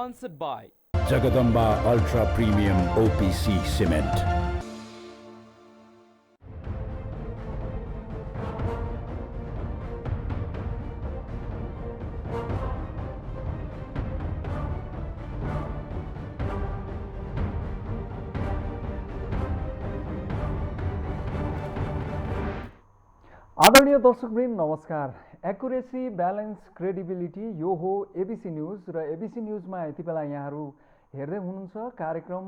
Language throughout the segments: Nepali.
Sponsored by Jagadamba Ultra Premium OPC Cement. आदरणीय दर्शकवृन्द नमस्कार। एक्युरेसी, ब्यालेन्स, क्रेडिबिलिटी, यो हो एबिसी न्युज र एबिसी न्युजमा यति बेला यहाँहरू हेर्दै हुनुहुन्छ कार्यक्रम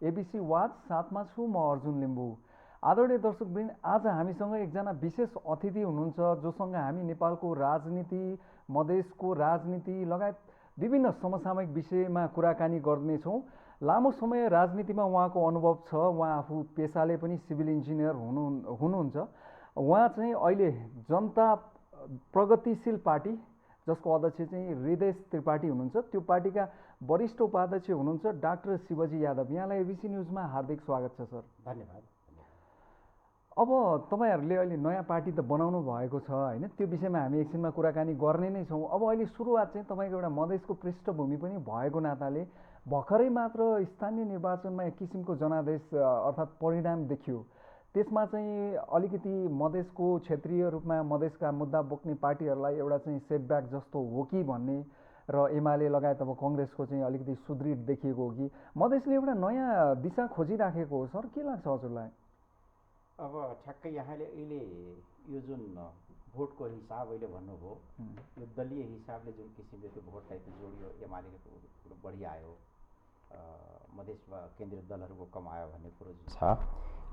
एबिसी वाच। साथमा छु म अर्जुन लिम्बू। आदरणीय दर्शकवृन्द, आज हामीसँग एकजना विशेष अतिथि हुनुहुन्छ जोसँग हामी नेपालको राजनीति, मधेसको राजनीति लगायत विभिन्न समसामयिक विषयमा कुराकानी गर्नेछौँ। लामो समय राजनीतिमा उहाँको अनुभव छ। उहाँ आफू पेसाले पनि सिभिल इन्जिनियर हुनुहुन्छ। उहाँ चाहिँ अहिले जनता प्रगतिशील पार्टी, जसको अध्यक्ष चाहिँ हृदय त्रिपाठी हुनुहुन्छ, त्यो पार्टीका वरिष्ठ उपाध्यक्ष हुनुहुन्छ डाक्टर शिवजी यादव। यहाँलाई एबिसी न्युजमा हार्दिक स्वागत छ सर। धन्यवाद। अब तपाईँहरूले अहिले नयाँ पार्टी त बनाउनु भएको छ होइन, त्यो विषयमा हामी एकछिनमा कुराकानी गर्ने नै छौँ। अब अहिले सुरुवात चाहिँ तपाईँको एउटा मधेसको पृष्ठभूमि पनि भएको नाताले भर्खरै मात्र स्थानीय निर्वाचनमा एक किसिमको जनादेश अर्थात् परिणाम देखियो। त्यसमा चाहिँ अलिकति मधेसको क्षेत्रीय रूपमा मधेसका मुद्दा बोक्ने पार्टीहरूलाई एउटा चाहिँ सेटब्याक जस्तो हो कि भन्ने र एमाले लगायत अब कङ्ग्रेसको चाहिँ अलिकति सुदृढ देखिएको हो कि मधेसले एउटा नयाँ दिशा खोजिराखेको हो सर, के लाग्छ हजुरलाई? अब ठ्याक्कै यहाँले अहिले यो जुन भोटको हिसाब अहिले भन्नुभयो, यो दलीय हिसाबले जुन किसिमले त्यो भोटलाई त्यो जोडियो, एमालेको बढी आयो, मधेसमा केन्द्रीय दलहरूको कम आयो भन्ने कुरो छ।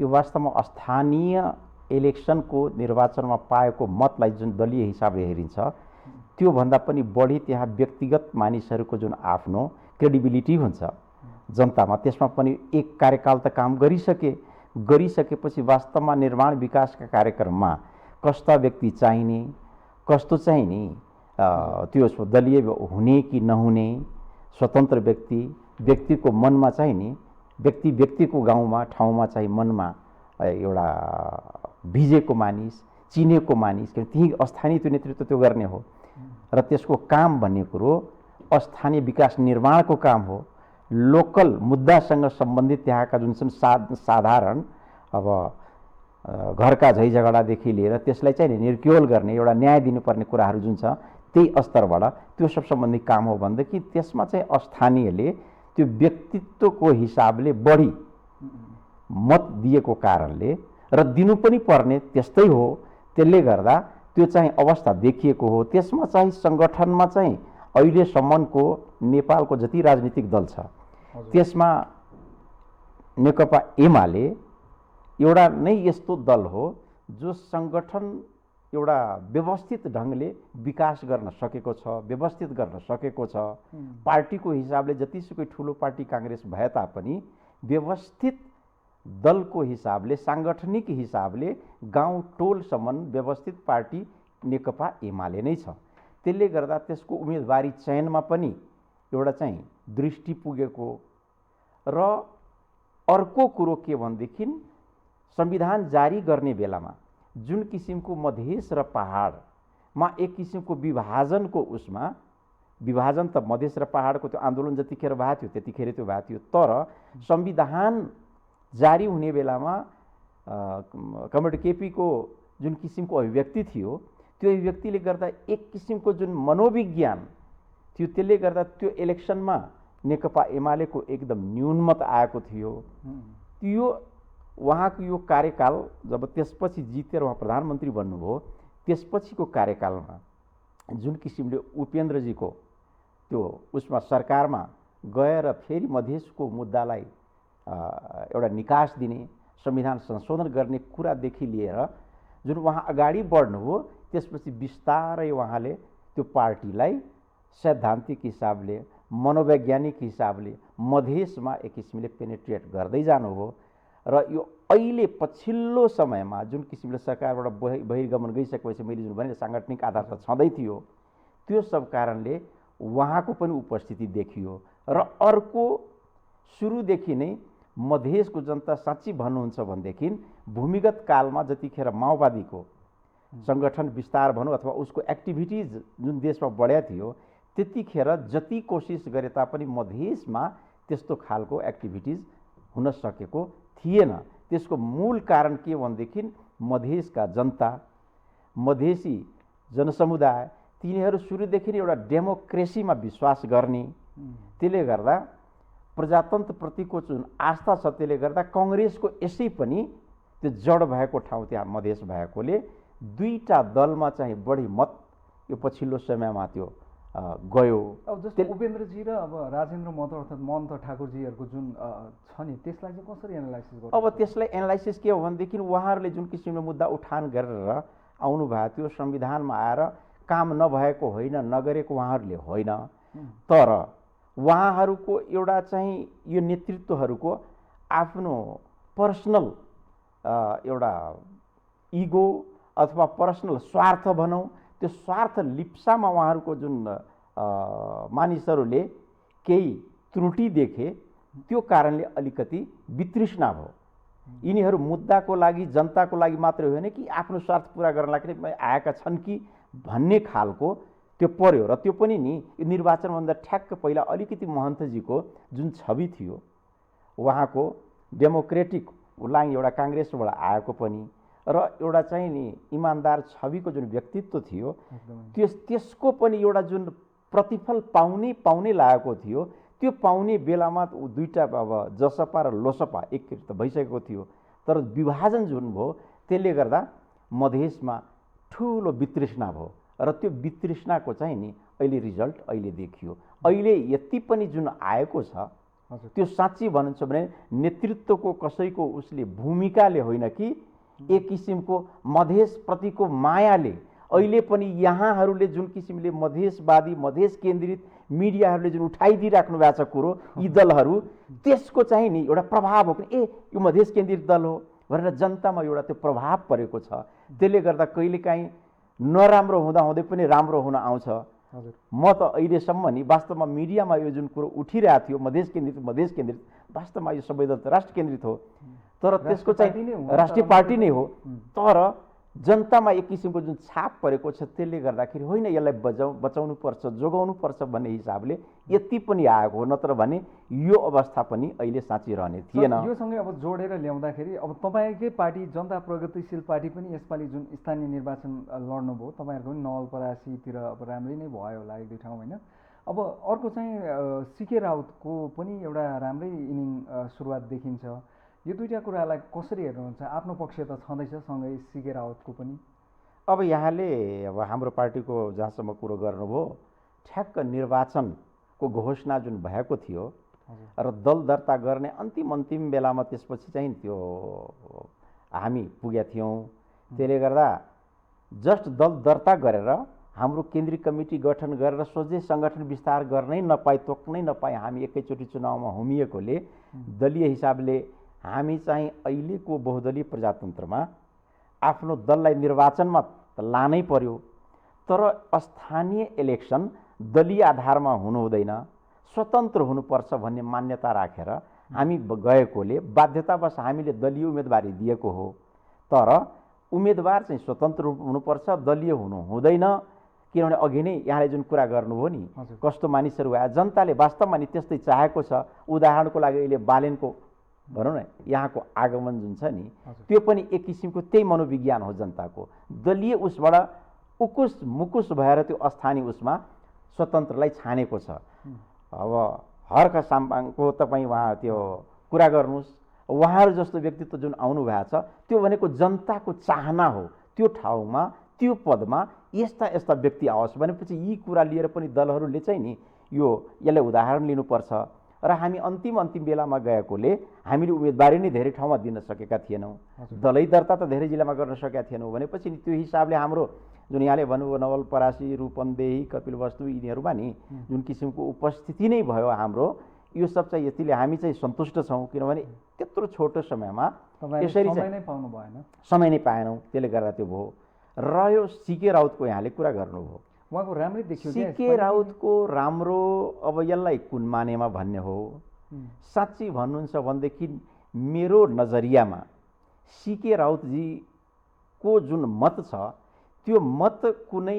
यो वास्तवमा स्थानीय इलेक्सनको निर्वाचनमा पाएको मतलाई जुन दलीय हिसाबले हेरिन्छ, त्योभन्दा पनि बढी त्यहाँ व्यक्तिगत मानिसहरूको जुन आफ्नो क्रेडिबिलिटी हुन्छ जनतामा, त्यसमा पनि एक कार्यकाल त काम गरिसकेपछि वास्तवमा निर्माण विकासका कार्यक्रममा कस्ता व्यक्ति चाहिने, कस्तो चाहिँ नि त्यो दलीय हुने कि नहुने, स्वतन्त्र व्यक्तिको मनमा चाहिँ नि व्यक्तिको गाउँमा ठाउँमा चाहिँ मनमा एउटा भिजेको मानिस, चिनेको मानिस, त्यही स्थानीय त्यो नेतृत्व त्यो गर्ने हो र त्यसको काम भन्ने कुरो स्थानीय विकास निर्माणको काम हो। लोकल मुद्दासँग सम्बन्धित त्यहाँका जुन छन् साधारण अब घरका झैझगडादेखि लिएर त्यसलाई चाहिँ निर्क्योल गर्ने, एउटा न्याय दिनुपर्ने कुराहरू जुन छ त्यही स्तरबाट त्यो सब सम्बन्धी काम हो भनेदेखि त्यसमा चाहिँ स्थानीयले त्यो व्यक्तित्वको हिसाबले बढी मत दिएको कारणले र दिनु पनि पर्ने त्यस्तै हो, त्यसले गर्दा त्यो चाहिँ अवस्था देखिएको हो। त्यसमा चाहिँ सङ्गठनमा चाहिँ अहिलेसम्मको नेपालको जति राजनीतिक दल छ त्यसमा नेकपा एमाले एउटा नै यस्तो दल हो जो सङ्गठन एउटा व्यवस्थित ढङ्गले विकास गर्न सकेको छ, व्यवस्थित गर्न सकेको छ। पार्टीको हिसाबले जतिसुकै ठुलो पार्टी काङ्ग्रेस भए तापनि व्यवस्थित दलको हिसाबले, साङ्गठनिक हिसाबले गाउँ टोलसम्म व्यवस्थित पार्टी नेकपा एमाले नै छ। त्यसले गर्दा त्यसको उम्मेदवारी चयनमा पनि एउटा चाहिँ दृष्टि पुगेको र अर्को कुरो के भनेदेखि संविधान जारी गर्ने बेलामा जुन किसिमको मधेस र पहाडमा एक किसिमको विभाजनको उसमा, विभाजन त मधेस र पहाडको त्यो आन्दोलन जतिखेर भएको थियो त्यतिखेर त्यो भएको थियो, तर संविधान जारी हुने बेलामा कमरेड केपीको जुन किसिमको अभिव्यक्ति थियो त्यो अभिव्यक्तिले गर्दा एक किसिमको जुन मनोविज्ञान थियो, त्यसले गर्दा त्यो इलेक्सनमा नेकपा एमालेको एकदम न्यूनमत आएको थियो। त्यो उहाँको यो कार्यकाल जब त्यसपछि जितेर उहाँ प्रधानमन्त्री बन्नुभयो, त्यसपछिको कार्यकालमा जुन किसिमले उपेन्द्रजीको त्यो उसमा सरकारमा गएर फेरि मधेसको मुद्दालाई एउटा निकास दिने, संविधान संशोधन गर्ने कुरादेखि लिएर जुन उहाँ अगाडि बढ्नुभयो, त्यसपछि बिस्तारै उहाँले त्यो पार्टीलाई सैद्धान्तिक हिसाबले, मनोवैज्ञानिक हिसाबले मधेसमा एक किसिमले पेनिट्रेट गर्दै जानुभयो र यो अहिले पछिल्लो समयमा जुन किसिमले सरकारबाट बहिर्गमन गइसकेपछि मैले जुन भने साङ्गठनिक आधार त छँदै थियो, त्यो सब कारणले उहाँको पनि उपस्थिति देखियो। र अर्को सुरुदेखि नै मधेसको जनता साँच्ची भन्नुहुन्छ भनेदेखि भूमिगत कालमा जतिखेर माओवादीको सङ्गठन विस्तार भनौँ अथवा उसको एक्टिभिटिज जुन देशमा बढ्या थियो, त्यतिखेर जति कोसिस गरे तापनि मधेसमा त्यस्तो खालको एक्टिभिटिज हुन सकेको थिएन। त्यसको मूल कारण के भनेदेखि मधेसका जनता, मधेसी जनसमुदाय तिनीहरू सुरुदेखि नै एउटा डेमोक्रेसीमा विश्वास गर्ने, त्यसले गर्दा प्रजातन्त्रप्रतिको जुन आस्था छ त्यसले गर्दा काङ्ग्रेसको यसै पनि त्यो जड भएको ठाउँ त्यहाँ मधेस भएकोले दुईटा दलमा चाहिँ बढी मत यो पछिल्लो समयमा त्यो गयो। अब जस्तो उपेन्द्रजी र अब राजेन्द्र महतो अर्थात् महन्त ठाकुरजीहरूको जुन छ नि त्यसलाई चाहिँ कसरी एनालाइसिस गर्नु? अब त्यसलाई एनालाइसिस के हो भनेदेखि उहाँहरूले जुन किसिमले मुद्दा उठान गरेर आउनु भएको थियो, संविधानमा आएर काम नभएको होइन, नगरेको उहाँहरूले होइन, तर उहाँहरूको एउटा चाहिँ यो नेतृत्वहरूको आफ्नो पर्सनल एउटा इगो अथवा पर्सनल स्वार्थ भनौँ, त्यो स्वार्थ लिप्सामा उहाँहरूको जुन मानिसहरूले केही त्रुटि देखे त्यो कारणले अलिकति वितृष्णा भयो। यिनीहरू मुद्दाको लागि, जनताको लागि मात्रै होइन कि आफ्नो स्वार्थ पुरा गर्न लागि आएका छन् कि भन्ने खालको त्यो पर्यो। र त्यो पनि नि यो निर्वाचनभन्दा ठ्याक्क पहिला अलिकति महन्तजीको जुन छवि थियो, उहाँको डेमोक्रेटिक लाइन एउटा काङ्ग्रेसबाट आएको पनि र एउटा चाहिँ नि इमान्दार छविको जुन व्यक्तित्व थियो त्यसको पनि एउटा जुन प्रतिफल पाउने लागेको थियो, त्यो पाउने बेलामा दुईटा अब जसपा र लोसपा एकीकृत भइसकेको थियो। तर विभाजन जुन भयो त्यसले गर्दा मधेसमा ठुलो वितृष्णा भयो र त्यो वितृष्णाको चाहिँ नि अहिले रिजल्ट अहिले देखियो। अहिले यति पनि जुन आएको छ त्यो साँच्ची भन्नुहुन्छ भने नेतृत्वको कसैको उसले भूमिकाले होइन कि एक किसिमको मधेसप्रतिको मायाले अहिले पनि यहाँहरूले जुन किसिमले मधेसवादी, मधेस केन्द्रित मिडियाहरूले जुन उठाइदिइराख्नु भएको छ कुरो, यी दलहरू, त्यसको चाहिँ नि एउटा प्रभाव हो कि यो मधेस केन्द्रित दल हो भनेर जनतामा एउटा त्यो प्रभाव परेको छ। त्यसले गर्दा कहिलेकाहीँ नराम्रो हुँदै पनि राम्रो हुन आउँछ। म त अहिलेसम्म नि वास्तवमा मिडियामा यो जुन कुरो उठिरहेको थियो मधेस केन्द्रित, वास्तवमा यो सबै दल त राष्ट्र केन्द्रित हो, तर त्यसको चाहिँ राष्ट्रिय पार्टी नै हो, तर जनतामा एक किसिमको जुन छाप परेको छ त्यसले गर्दाखेरि होइन यसलाई बचाउनु पर्छ, जोगाउनु पर्छ भन्ने हिसाबले यति पनि आएको हो। नत्र भने यो अवस्था पनि अहिले साँच्ची रहने थिएन। योसँगै अब जोडेर ल्याउँदाखेरि अब तपाईँकै पार्टी जनता प्रगतिशील पार्टी पनि यसपालि जुन स्थानीय निर्वाचन लड्नुभयो, तपाईँहरूको पनि नवलपरासीतिर अब राम्रै नै भयो होला एक दुई ठाउँ होइन। अब अर्को चाहिँ सीके राउतको पनि एउटा राम्रै इनिङ सुरुवात देखिन्छ। यो दुईटा कुरालाई कसरी हेर्नुहुन्छ? आफ्नो पक्ष त छँदैछ सँगै सीके राउतको पनि। अब यहाँले अब हाम्रो पार्टीको जहाँसम्म कुरो गर्नुभयो, ठ्याक्क निर्वाचनको घोषणा जुन भएको थियो र दल दर्ता गर्ने अन्तिम बेलामा त्यसपछि चाहिँ त्यो हामी पुगेका थियौँ। त्यसले गर्दा जस्ट दल दर्ता गरेर हाम्रो केन्द्रीय कमिटी गठन गरेर सोझै सङ्गठन विस्तार गर्नै नपाए, तोक्नै नपाए हामी एकैचोटि चुनावमा हुमिएकोले दलीय हिसाबले हामी चाहिँ अहिलेको बहुदलीय प्रजातन्त्रमा आफ्नो दललाई निर्वाचनमा त लानै पर्यो, तर स्थानीय इलेक्सन दलीय आधारमा हुनु हुँदैन, स्वतन्त्र हुनुपर्छ भन्ने मान्यता राखेर हामी गएकोले बाध्यतावश हामीले दलीय उम्मेदवारी दिएको हो। तर उम्मेदवार चाहिँ स्वतन्त्र हुनुपर्छ, दलीय हुनु हुँदैन। किनभने अघि नै यहाँले जुन कुरा गर्नुभयो नि, कस्तो मानिसहरू आए, जनताले वास्तवमा नि त्यस्तै चाहेको छ। उदाहरणको लागि अहिले बालेनको भनौँ न यहाँको आगमन जुन छ नि, त्यो पनि एक किसिमको त्यही मनोविज्ञान हो जनताको। दलीय उसबाट उकुस मुकुस भएर त्यो स्थानीय उसमा स्वतन्त्रलाई छानेको छ। अब हर्क साम्पाङको तपाईँ उहाँ त्यो कुरा गर्नुहोस्, उहाँहरू जस्तो व्यक्तित्व जुन आउनु भएको छ त्यो भनेको जनताको चाहना हो। त्यो ठाउँमा त्यो पदमा यस्ता व्यक्ति आओस् भनेपछि यी कुरा लिएर पनि दलहरूले चाहिँ नि यसलाई उदाहरण लिनुपर्छ। र हामी अन्तिम बेलामा गएकोले हामीले उम्मेदवारी नै धेरै ठाउँमा दिन सकेका थिएनौँ, दलै दर्ता त धेरै जिल्लामा गर्न सकेका थिएनौँ भनेपछि त्यो हिसाबले हाम्रो जुन यहाँले भन्नुभयो नवलपरासी, रूपन्देही, कपिलवस्तु यिनीहरूमा नि जुन किसिमको उपस्थिति नै भयो हाम्रो, यो सब चाहिँ यतिले हामी चाहिँ सन्तुष्ट छौँ। किनभने त्यत्रो छोटो समयमा यसरी समय नै पाएनौँ, त्यसले गर्दा त्यो भयो। रह्यो सीके राउतको यहाँले कुरा गर्नुभयो, उहाँको राम्रै देखियो। सीके राउतको राम्रो अब यसलाई कुन मानेमा भन्ने हो। साँच्ची भन्नुहुन्छ भनेदेखि मेरो नजरियामा सीके राउतजीको जुन मत छ त्यो मत कुनै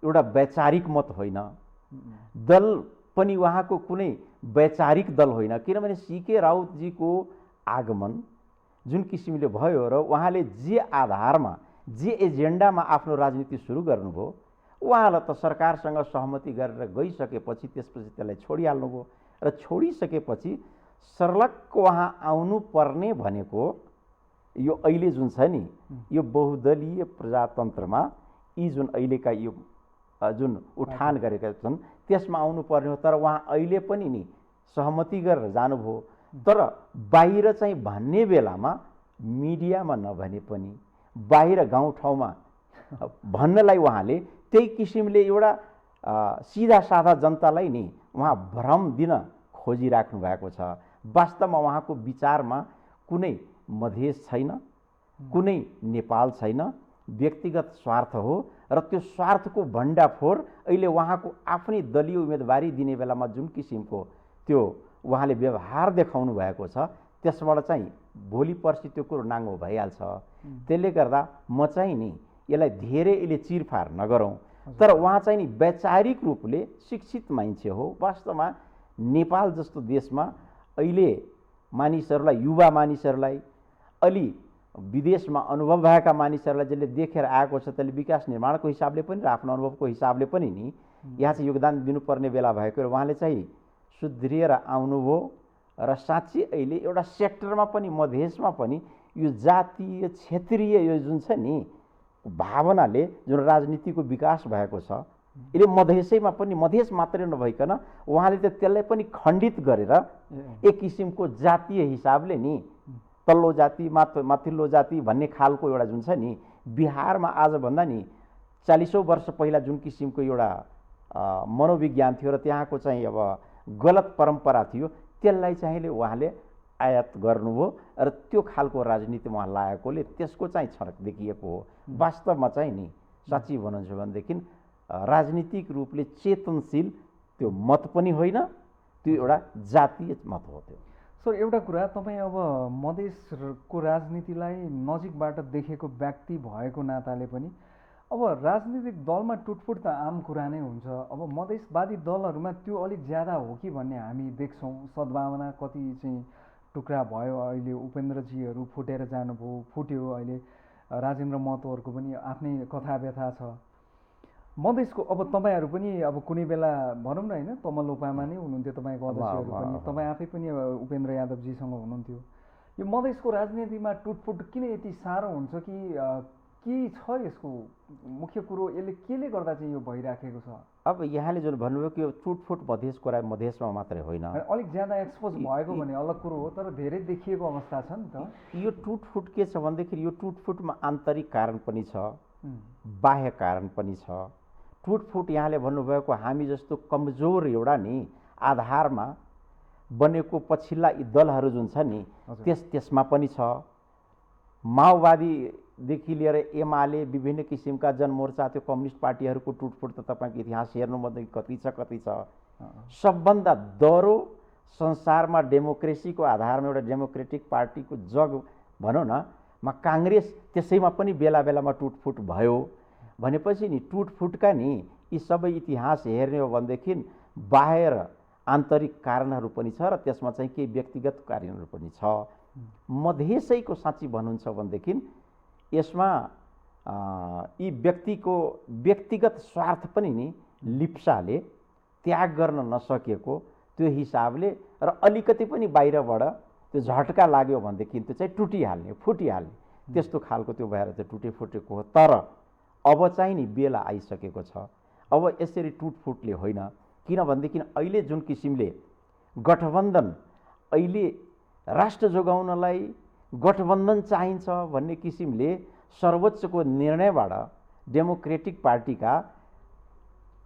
एउटा वैचारिक मत होइन, दल पनि उहाँको कुनै वैचारिक दल होइन, किनभने सीके राउतजीको आगमन जुन किसिमले भयो र उहाँले जे आधारमा जे एजेन्डामा आफ्नो राजनीति सुरु गर्नुभयो, उहाँलाई त सरकारसँग सहमति गरेर गइसकेपछि त्यसपछि त्यसलाई छोडिहाल्नुभयो र छोडिसकेपछि सर्लक्क उहाँ आउनुपर्ने भनेको यो अहिले जुन छ नि, यो बहुदलीय प्रजातन्त्रमा यी जुन अहिलेका यो जुन उठान गरेका छन् त्यसमा आउनुपर्ने हो। तर उहाँ अहिले पनि नि सहमति गरेर जानुभयो, तर बाहिर चाहिँ भन्ने बेलामा मिडियामा नभने पनि बाहिर गाउँठाउँमा भन्नलाई उहाँले त्यही किसिमले एउटा सिधा साधा जनतालाई नि उहाँ भ्रम दिन खोजिराख्नु भएको छ। वास्तवमा उहाँको विचारमा कुनै मधेस छैन, कुनै नेपाल छैन, व्यक्तिगत स्वार्थ हो र त्यो स्वार्थको भण्डाफोर अहिले उहाँको आफ्नै दलीय उम्मेदवारी दिने बेलामा जुन किसिमको त्यो उहाँले व्यवहार देखाउनु भएको छ, त्यसबाट चाहिँ भोलि पर्सि त्यो कुरो नाङ्गो भइहाल्छ। त्यसले गर्दा म चाहिँ नि यसलाई धेरै अहिले चिरफार नगरौँ, तर उहाँ चाहिँ नि वैचारिक रूपले शिक्षित मान्छे हो। वास्तवमा नेपाल जस्तो देशमा अहिले मानिसहरूलाई, युवा मानिसहरूलाई, अलि विदेशमा अनुभव भएका मानिसहरूलाई जसले देखेर आएको छ, त्यसले विकास निर्माणको हिसाबले पनि र आफ्नो अनुभवको हिसाबले पनि नि यहाँ चाहिँ योगदान दिनुपर्ने बेला भएको र उहाँले चाहिँ सुध्रिएर आउनुभयो र साँच्चै अहिले एउटा सेक्टरमा पनि मधेसमा पनि यो जातीय क्षेत्रीय यो जुन छ नि भावनाले जुन राजनीतिको विकास भएको छ, यसले मधेसैमा पनि, मधेस मात्रै नभइकन उहाँले त त्यसलाई पनि खण्डित गरेर एक किसिमको जातीय हिसाबले नि तल्लो जाति माथिल्लो जाति भन्ने खालको एउटा जुन छ नि बिहारमा आजभन्दा नि 40औं वर्ष पहिला जुन किसिमको एउटा मनोविज्ञान थियो र त्यहाँको चाहिँ अब गलत परम्परा थियो, त्यसलाई चाहिँ उहाँले आयात गर्नुभयो र त्यो खालको राजनीतिमा उहाँ लागेकोले त्यसको चाहिँ छनक देखिएको हो। वास्तवमा चाहिँ नि साँच्चै भन्नुहुन्छ भनेदेखि राजनीतिक रूपले चेतनशील त्यो मत पनि होइन, त्यो एउटा जातीय मत हो। त्यो सर एउटा कुरा, तपाईँ अब मधेसको राजनीतिलाई नजिकबाट देखेको व्यक्ति भएको नाताले पनि अब राजनीतिक दलमा टुटफुट त आम कुरा नै हुन्छ। अब मधेसवादी दलहरूमा त्यो अलिक ज्यादा हो कि भन्ने हामी देख्छौँ। सद्भावना कति चाहिँ टुक्रा भयो, अहिले उपेन्द्रजीहरू फुटेर जानुभयो, फुट्यो, अहिले राजेन्द्र महतोहरूको पनि आफ्नै कथा व्यथा छ। मधेसको अब तपाईँहरू पनि अब कुनै बेला भनौँ न होइन, तमलोपामा नै हुनुहुन्थ्यो तपाईँको अध्यक्षहरू पनि, तपाईँ आफै पनि उपेन्द्र यादवजीसँग हुनुहुन्थ्यो। यो मधेसको राजनीतिमा टुटफुट किन यति साह्रो हुन्छ कि के छ यसको मुख्य कुरो, यसले केले गर्दा चाहिँ यो भइराखेको छ? अब यहाँले जुन भन्नुभयो कि यो टुटफुट मधेसमा मात्रै होइन, अलिक ज्यादा एक्सपोज भएको भने अलग कुरो हो, तर धेरै देखिएको अवस्था छ नि त। यो टुटफुट के छ भनेदेखि यो टुटफुटमा आन्तरिक कारण पनि छ, बाह्य कारण पनि छ। टुटफुट यहाँले भन्नुभएको हामी जस्तो कमजोर एउटा नि आधारमा बनेको पछिल्ला यी दलहरू जुन छ नि त्यसमा पनि छ। माओवादीदेखि लिएर एमाले, विभिन्न किसिमका जनमोर्चा, त्यो कम्युनिस्ट पार्टीहरूको टुटफुट त तपाईँको इतिहास हेर्नुभन्दा कति छ। सबभन्दा दह्रो संसारमा डेमोक्रेसीको आधारमा एउटा डेमोक्रेटिक पार्टीको जग भनौँ न, काङ्ग्रेस त्यसैमा पनि बेला बेलामा टुटफुट भयो। भनेपछि नि टुटफुटका नि यी सबै इतिहास हेर्ने हो भनेदेखि बाह्य र आन्तरिक कारणहरू पनि छ र त्यसमा चाहिँ केही व्यक्तिगत कारणहरू पनि छ। मधेसैको साँच्ची भन्नुहुन्छ भनेदेखि यसमा यी व्यक्तिको व्यक्तिगत स्वार्थ पनि नि लिप्साले त्याग गर्न नसकेको त्यो हिसाबले र अलिकति पनि बाहिरबाट त्यो झट्का लाग्यो भनेदेखि त्यो चाहिँ टुटिहाल्ने, फुटिहाल्ने, त्यस्तो खालको त्यो भएर चाहिँ टुटेफुटेको हो। तर अब चाहिँ नि बेला आइसकेको छ। अब यसरी टुटफुटले होइन, किनभनेदेखि अहिले जुन किसिमले गठबन्धन, अहिले राष्ट्र जोगाउनलाई गठबन्धन चाहिन्छ भन्ने किसिमले सर्वोच्चको निर्णयबाट डेमोक्रेटिक पार्टीका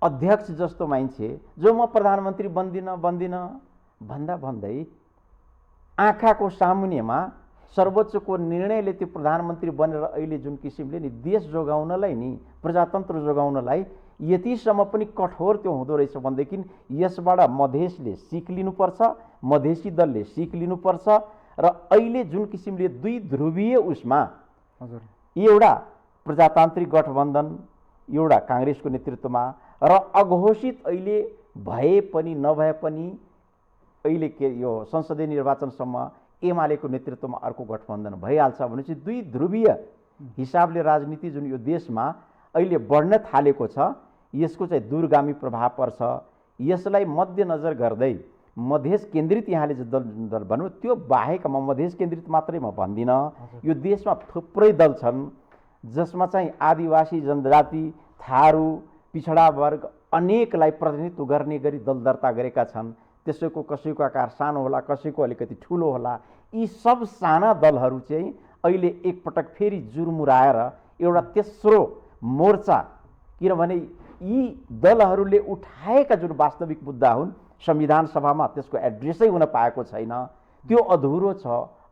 अध्यक्ष जस्तो मान्छे जो म प्रधानमन्त्री बन्दिनँ भन्दै आँखाको सामुन्यमा सर्वोच्चको निर्णयले त्यो प्रधानमन्त्री बनेर अहिले जुन किसिमले नि देश जोगाउनलाई नि प्रजातन्त्र जोगाउनलाई यतिसम्म पनि कठोर त्यो हुँदो रहेछ भनेदेखि यसबाट मधेसले सिक लिनुपर्छ, मधेसी दलले सिक लिनुपर्छ। र अहिले जुन किसिमले दुई ध्रुवीय उसमा एउटा प्रजातान्त्रिक गठबन्धन, एउटा काङ्ग्रेसको नेतृत्वमा र अघोषित अहिले भए पनि नभए पनि अहिले के यो संसदीय निर्वाचनसम्म एमालेको नेतृत्वमा अर्को गठबन्धन भइहाल्छ भनेपछि दुई ध्रुवीय हिसाबले राजनीति जुन यो देशमा अहिले बढ्न थालेको छ यसको चाहिँ दूरगामी प्रभाव पर्छ। यसलाई मध्यनजर गर्दै मधेस केन्द्रित यहाँले दल भन्नु त्यो बाहेक म मधेस केन्द्रित मात्रै म भन्दिनँ, यो देशमा थुप्रै दल छन् जसमा चाहिँ आदिवासी जनजाति, थारू, पिछडा वर्ग अनेकलाई प्रतिनिधित्व गर्ने गरी दल दर्ता गरेका छन्। त्यसैको कसैको आकार सानो होला, कसैको अलिकति ठुलो होला। यी सब साना दलहरू चाहिँ अहिले एकपटक फेरि जुर्मुराएर एउटा तेस्रो मोर्चा, किनभने यी दलहरूले उठाएका जुन वास्तविक मुद्दा हुन् संविधान सभामा त्यसको एड्रेसै हुन पाएको छैन, त्यो अधुरो छ,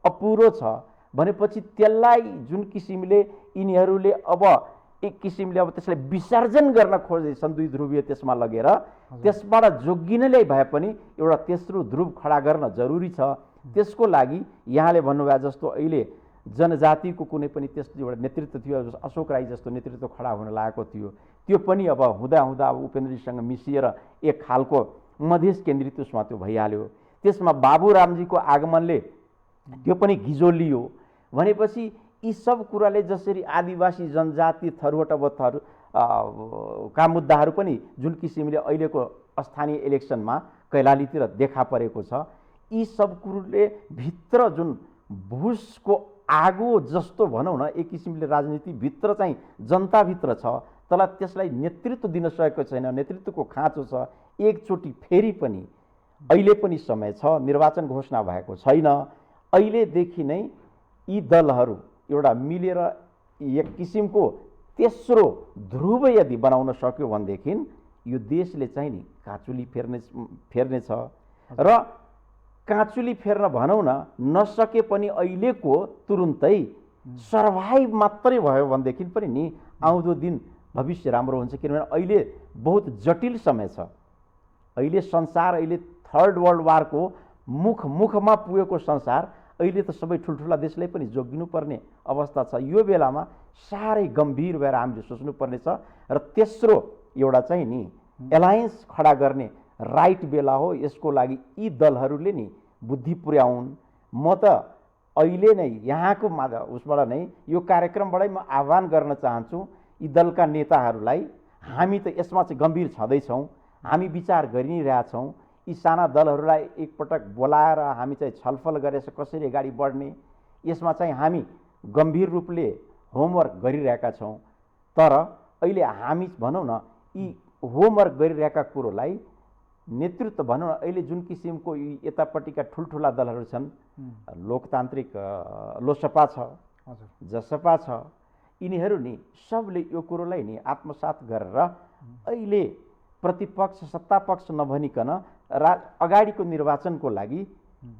अपुरो छ भनेपछि त्यसलाई जुन किसिमले यिनीहरूले अब एक किसिमले अब त्यसलाई विसर्जन गर्न खोज्दैछन् दुई ध्रुवीय त्यसमा लगेर, त्यसबाट जोगिनले भए पनि एउटा तेस्रो ध्रुव खडा गर्न जरुरी छ। त्यसको लागि यहाँले भन्नुभयो जस्तो अहिले जनजातिको कुनै पनि त्यस्तो एउटा नेतृत्व थियो, अशोक राई जस्तो नेतृत्व खडा हुन लागेको थियो, त्यो पनि अब हुँदा हुँदा अब उपेन्द्रजीसँग मिसिएर एक खालको मधेस केन्द्रित उसमा त्यो भइहाल्यो। त्यसमा बाबुरामजीको आगमनले त्यो पनि गिजोलियो भनेपछि यी सब कुराले जसरी आदिवासी जनजाति थरुवट अब का मुद्दाहरू पनि जुन किसिमले अहिलेको स्थानीय इलेक्सनमा कैलालीतिर देखा परेको छ, यी सब कुरोले भित्र जुन भुसको आगो जस्तो भनौँ न एक किसिमले राजनीति भित्र चाहिँ जनताभित्र छ, तर त्यसलाई नेतृत्व दिन सकेको छैन, नेतृत्वको खाँचो छ। एकचोटि फेरि पनि अहिले पनि समय छ, निर्वाचन घोषणा भएको छैन, अहिलेदेखि नै यी दलहरू एउटा मिलेर एक किसिमको तेस्रो ध्रुव यदि बनाउन सक्यो भनेदेखि यो देशले चाहिँ नि काँचुली फेर्नेछ र काँचुली फेर्न भनौँ न नसके पनि अहिलेको तुरुन्तै सर्भाइभ मात्रै भयो भनेदेखि पनि नि आउँदो दिन भविष्य राम्रो हुन्छ। किनभने अहिले बहुत जटिल समय छ, अहिले संसार अहिले थर्ड वर्ल्ड वारको मुखमा पुगेको संसार, अहिले त सबै ठुल्ठुला देशलाई पनि जोगिनुपर्ने अवस्था छ। यो बेलामा साह्रै गम्भीर भएर हामीले सोच्नुपर्ने छ र तेस्रो एउटा चाहिँ नि एलायन्स खडा गर्ने राइट बेला हो। यसको लागि यी दलहरूले नि बुद्धि पुर्याउन्। म त अहिले नै यहाँको उसबाट नै यो कार्यक्रमबाटै म आह्वान गर्न चाहन्छु यी दलका नेताहरूलाई, हामी त यसमा चाहिँ गम्भीर छँदैछौँ, हामी विचार गरि नै रहेछौँ। यी साना दलहरूलाई एकपटक बोलाएर हामी चाहिँ छलफल गरेर कसरी अगाडि बढ्ने यसमा चाहिँ हामी गम्भीर रूपले होमवर्क गरिरहेका छौँ। तर अहिले हामी भनौँ न यी होमवर्क गरिरहेका कुरोलाई नेतृत्व भनौँ न अहिले जुन किसिमको यतापट्टिका ठुल्ठुला दलहरू छन्, लोकतान्त्रिक लोसपा छ, जसपा छ, यिनीहरू नि सबले यो कुरोलाई नि आत्मसात गरेर अहिले प्रतिपक्ष सत्तापक्ष नभनिकन अगाडिको निर्वाचनको लागि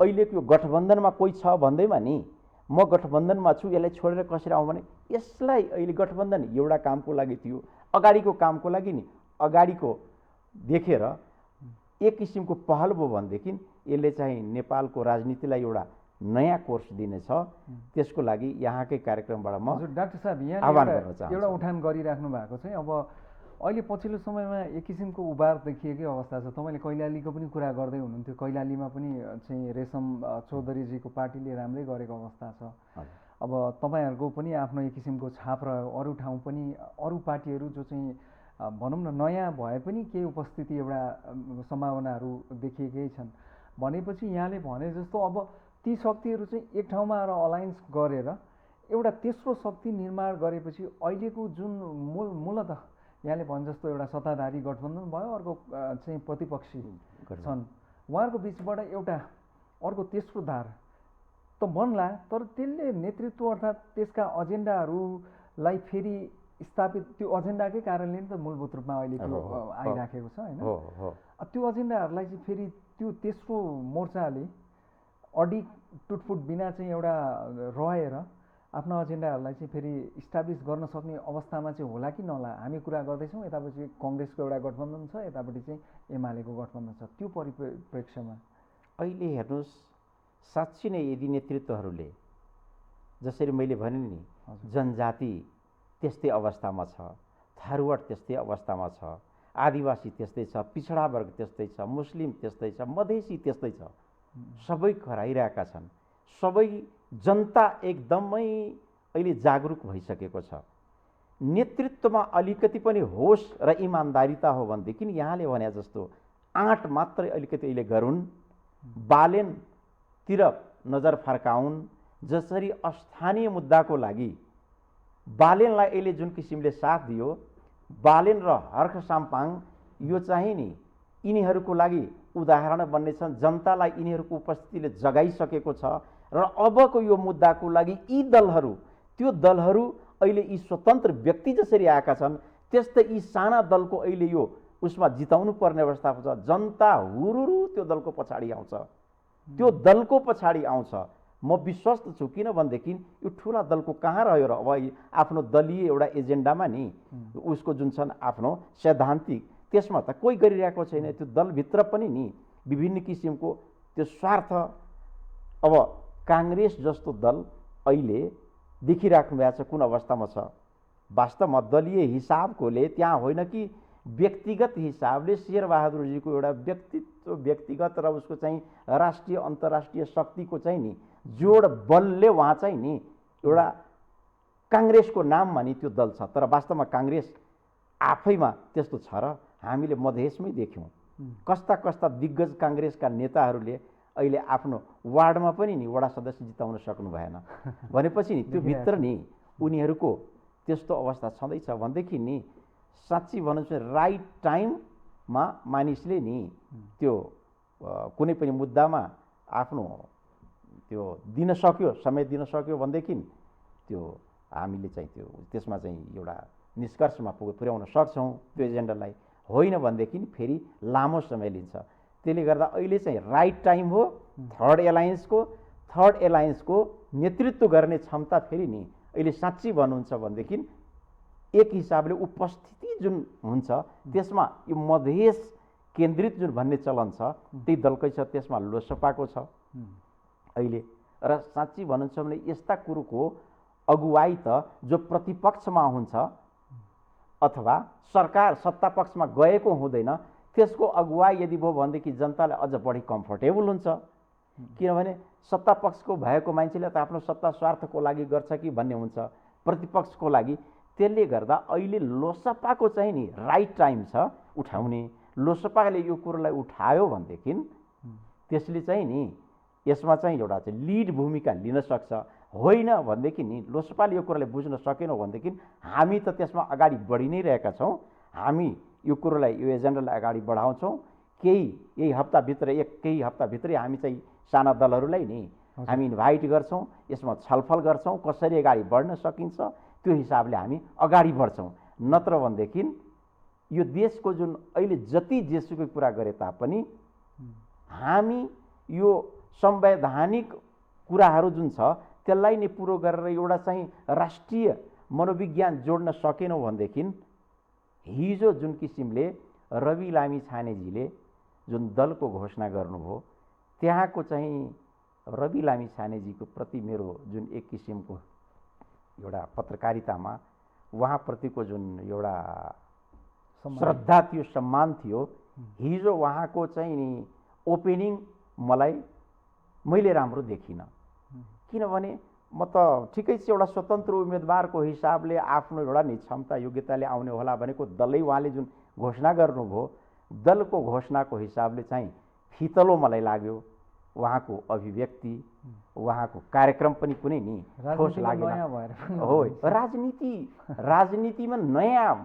अहिलेको यो गठबन्धनमा कोही छ भन्दैमा नि म गठबन्धनमा छु यसलाई छोडेर कसरी आउँ भने यसलाई अहिले गठबन्धन एउटा कामको लागि थियो, अगाडिको कामको लागि नि अगाडिको देखेर एक किसिमको पहल भयो भनेदेखि यसले चाहिँ नेपालको राजनीतिलाई एउटा नयाँ कोर्स दिनेछ। त्यसको लागि यहाँकै कार्यक्रमबाट म डाक्टर साहब आह्वान गर्न चाहन्छु। एउटा उठान गरिराख्नु भएको चाहिँ अब अहिले पछिल्लो समयमा एक किसिमको उबार देखिएकै अवस्था छ। तपाईँले कैलालीको पनि कुरा गर्दै हुनुहुन्थ्यो, कैलालीमा पनि चाहिँ रेशम चौधरीजीको पार्टीले राम्रै गरेको अवस्था छ। अब तपाईँहरूको पनि आफ्नो एक किसिमको छाप रह्यो, अरू ठाउँ पनि अरू पार्टीहरू जो चाहिँ भनौँ न नयाँ भए पनि केही उपस्थिति एउटा सम्भावनाहरू देखिएकै छन् भनेपछि यहाँले भने जस्तो अब ती शक्तिहरू चाहिँ एक ठाउँमा आएर अलायन्स गरेर एउटा तेस्रो शक्ति निर्माण गरेपछि अहिलेको जुन मूलत यहाँले भने जस्तो एउटा सत्ताधारी गठबन्धन भयो, अर्को चाहिँ प्रतिपक्षी छन्, उहाँहरूको बिचबाट एउटा अर्को तेस्रो धार त बन्ला, तर त्यसले नेतृत्व अर्थात् त्यसका एजेन्डाहरूलाई फेरि स्थापित त्यो एजेन्डाकै कारणले नि त मूलभूत रूपमा अहिले त्यो आइराखेको छ होइन। त्यो एजेन्डाहरूलाई चाहिँ फेरि त्यो तेस्रो मोर्चाले अडी टुटफुट बिना चाहिँ एउटा रहेर आफ्नो एजेन्डाहरूलाई चाहिँ फेरि इस्टाब्लिस गर्न सक्ने अवस्थामा चाहिँ होला कि नहोला। हामी कुरा गर्दैछौँ यतापट्टि कङ्ग्रेसको एउटा गठबन्धन छ, यतापट्टि चाहिँ एमालेको गठबन्धन छ, त्यो परिप्रेक्ष्यमा अहिले हेर्नुहोस् साँच्चै नै यदि नेतृत्वहरूले जसरी मैले भने नि जनजाति त्यस्तै अवस्थामा छ, थारूवट त्यस्तै अवस्थामा छ, आदिवासी त्यस्तै छ, पिछडा वर्ग त्यस्तै छ, मुस्लिम त्यस्तै छ, मधेसी त्यस्तै छ, सबै कराइरहेका छन्। सबै जनता एकदमै अहिले जागरुक भइसकेको छ। नेतृत्वमा अलिकति पनि होस र इमान्दारिता हो भनेदेखि यहाँले भने जस्तो आँट मात्रै अलिकति अहिले गरून्, बालेनतिर नजर फर्काउन्। जसरी स्थानीय मुद्दाको लागि बालेनलाई अहिले जुन किसिमले साथ दियो, बालेन र हर्ख साम्पाङ यो चाहिँ नि यिनीहरूको लागि उदाहरण बन्नेछन्। जनतालाई यिनीहरूको उपस्थितिले जगाइसकेको छ र अबको यो मुद्दाको लागि यी दलहरू, त्यो दलहरू अहिले यी स्वतन्त्र व्यक्ति जसरी आएका छन् त्यस्तै यी साना दलको अहिले यो उसमा जिताउनु पर्ने अवस्था छ। जनता हुरुरु त्यो दलको पछाडि आउँछ, त्यो दलको पछाडि आउँछ। म विश्वस्त छु, किनभनेदेखि यो ठुला दलको कहाँ रह्यो र अब आफ्नो दलीय एउटा एजेन्डामा नि उसको जुन छन् आफ्नो सैद्धान्तिक, त्यसमा त कोही गरिरहेको छैन। त्यो दलभित्र पनि नि विभिन्न किसिमको त्यो स्वार्थ। अब काङ्ग्रेस जस्तो दल अहिले देखिराख्नु भएको छ कुन अवस्थामा छ। वास्तवमा दलीय हिसाबकोले त्यहाँ होइन कि व्यक्तिगत हिसाबले शेरबहादुरजीको एउटा व्यक्तिगत र उसको चाहिँ राष्ट्रिय अन्तर्राष्ट्रिय शक्तिको चाहिँ नि जोड बलले उहाँ चाहिँ नि एउटा काङ्ग्रेसको नाममा नि त्यो दल छ। तर वास्तवमा काङ्ग्रेस आफैमा त्यस्तो छ र हामीले मधेसमै देख्यौँ कस्ता कस्ता दिग्गज काङ्ग्रेसका नेताहरूले अहिले आफ्नो वार्डमा पनि नि वडा सदस्य जिताउन सक्नु भएन भनेपछि नि त्यो भित्र नि उनीहरूको त्यस्तो अवस्था छँदैछ। भनेदेखि नि साँच्ची भन्नु चाहिँ राइट टाइममा मानिसले नि त्यो कुनै पनि मुद्दामा आफ्नो त्यो दिन सक्यो, समय दिन सक्यो भनेदेखि त्यो हामीले चाहिँ त्यो त्यसमा चाहिँ एउटा निष्कर्षमा पुर्याउन सक्छौँ त्यो एजेन्डालाई। होइन भनेदेखि फेरि लामो समय लिन्छ। त्यसले गर्दा अहिले चाहिँ राइट टाइम हो। थर्ड एलायन्सको नेतृत्व गर्ने क्षमता फेरि नि अहिले साँच्ची भन्नुहुन्छ भनेदेखि एक हिसाबले उपस्थिति जुन हुन्छ त्यसमा यो मधेस केन्द्रित जुन भन्ने चलन छ त्यही दलकै छ, त्यसमा लोसपाको छ अहिले। र साँच्ची भन्नुहुन्छ भने यस्ता कुरोको अगुवाई त जो प्रतिपक्षमा हुन्छ अथवा सरकार सत्ता पक्षमा गएको हुँदैन त्यसको अगुवाई यदि भयो भनेदेखि जनतालाई अझ बढी कम्फर्टेबल हुन्छ। किनभने सत्ता पक्षको भएको मान्छेले त आफ्नो सत्ता स्वार्थको लागि गर्छ कि भन्ने हुन्छ प्रतिपक्षको लागि। त्यसले गर्दा अहिले लोसपाको चाहिँ नि राइट टाइम छ उठाउने। लोसपाले यो कुरोलाई उठायो भनेदेखि त्यसले चाहिँ नि यसमा चाहिँ एउटा चाहिँ लिड भूमिका लिन सक्छ। होइन भनेदेखि नि लोसपाले यो कुरालाई बुझ्न सकेनौँ भनेदेखि हामी त त्यसमा अगाडि बढी नै रहेका छौँ। हामी यो कुरोलाई यो एजेन्डालाई अगाडि बढाउँछौँ। केही हप्ताभित्रै हामी चाहिँ साना दलहरूलाई नि हामी इन्भाइट गर्छौँ, यसमा छलफल गर्छौँ कसरी अगाडि बढ्न सकिन्छ त्यो हिसाबले हामी अगाडि बढ्छौँ। नत्र भनेदेखि यो देशको जुन अहिले जति जेसुकै कुरा गरे तापनि हामी यो संवैधानिक कुराहरू जुन छ त्यसलाई नै पुरो गरेर एउटा चाहिँ राष्ट्रिय मनोविज्ञान जोड्न सकेनौँ भनेदेखि हिजो जुन किसिमले रवि लामिछानेजीले जुन दलको घोषणा गर्नुभयो त्यहाँको चाहिँ रवि लामिछानेजीको प्रति मेरो जुन एक किसिमको एउटा पत्रकारितामा उहाँप्रतिको जुन एउटा श्रद्धा थियो, सम्मान थियो, हिजो उहाँको चाहिँ नि ओपनिङ मैले राम्रो देखिनँ। किनभने म त ठिकै छ एउटा स्वतन्त्र उम्मेदवारको हिसाबले आफ्नो एउटा नि क्षमता योग्यताले आउने होला भनेको दलै उहाँले जुन घोषणा गर्नुभयो दलको घोषणाको हिसाबले चाहिँ फितलो मलाई लाग्यो। उहाँको अभिव्यक्ति, उहाँको कार्यक्रम पनि कुनै नि ठोस लागेन। हो, राजनीतिमा नयाँ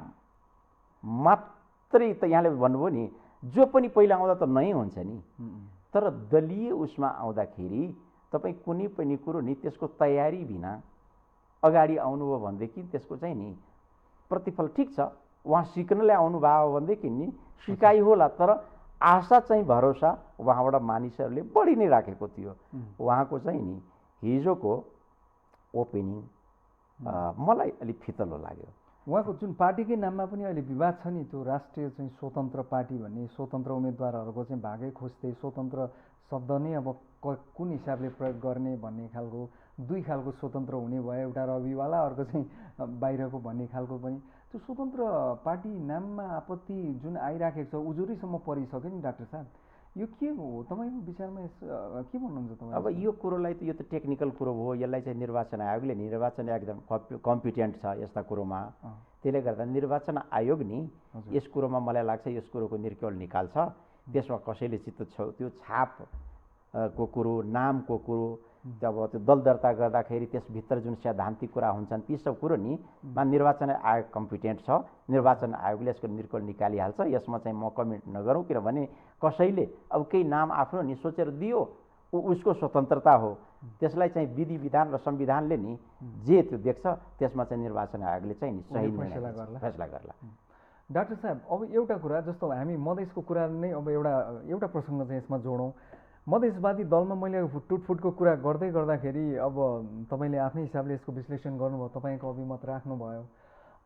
मात्रै त यहाँले भन्नुभयो नि, जो पनि पहिला आउँदा त नयाँ हुन्छ नि, तर दलीय उसमा आउँदाखेरि तपाईँ कुनै पनि कुरो नि त्यसको तयारी बिना अगाडि आउनुभयो भनेदेखि त्यसको चाहिँ नि प्रतिफल ठिक छ। उहाँ सिक्नलाई आउनुभयो भनेदेखि नि सिकाइ होला, तर आशा चाहिँ भरोसा उहाँबाट मानिसहरूले बढी नै राखेको थियो। उहाँको चाहिँ नि हिजोको ओपनिङ मलाई अलिक फितलो लाग्यो। उहाँको जुन पार्टीकै नाममा पनि अहिले विवाद छ नि, त्यो राष्ट्रिय चाहिँ स्वतन्त्र पार्टी भन्ने, स्वतन्त्र उम्मेदवारहरूको चाहिँ भागै खोज्दै स्वतन्त्र शब्द नै अब कुन हिसाबले प्रयोग गर्ने भन्ने खालको दुई खालको स्वतन्त्र हुने भयो, एउटा रविवाला अर्को चाहिँ बाहिरको भन्ने खालको पनि। त्यो स्वतन्त्र पार्टी नाममा आपत्ति जुन आइराखेको छ उजुरीसम्म परिसक्यो नि डाक्टर साहब, यो के हो तपाईँको विचारमा? के भन्नुहुन्छ तपाईँ? अब यो कुरोलाई त यो त टेक्निकल कुरो हो, यसलाई चाहिँ निर्वाचन आयोगले निर्वाचन एकदम कम्पिटेन्ट छ यस्ता कुरोमा। त्यसले गर्दा निर्वाचन आयोग नि यस कुरोमा मलाई लाग्छ यस कुरोको निर्केल निकाल्छ। त्यसमा कसैले त्यो छाप को कुरो, नामको कुरो, अब त्यो दल दर्ता गर्दाखेरि त्यसभित्र जुन सैद्धान्तिक कुरा हुन्छन् ती सब कुरो नि निर्वाचन आयोग कम्पिटेन्ट छ। निर्वाचन आयोगले यसको निर्केल निकालिहाल्छ। यसमा चाहिँ म कमेन्ट नगरौँ, किनभने कसैले अब केही नाम आफ्नो नि सोचेर दियो, उसको स्वतन्त्रता हो। त्यसलाई चाहिँ विधि विधान र संविधानले नि जे त्यो देख्छ त्यसमा चाहिँ निर्वाचन आयोगले चाहिँ नि सही फैसला गर्ला। डाक्टर साहब, अब एउटा कुरा जस्तो हामी मधेसको कुरा नै अब एउटा प्रसङ्ग चाहिँ यसमा जोडौँ। मधेसवादी दलमा मैले टुटफुटको कुरा गर्दाखेरि अब तपाईँले आफ्नै हिसाबले यसको विश्लेषण गर्नुभयो, तपाईँको अभिमत राख्नुभयो।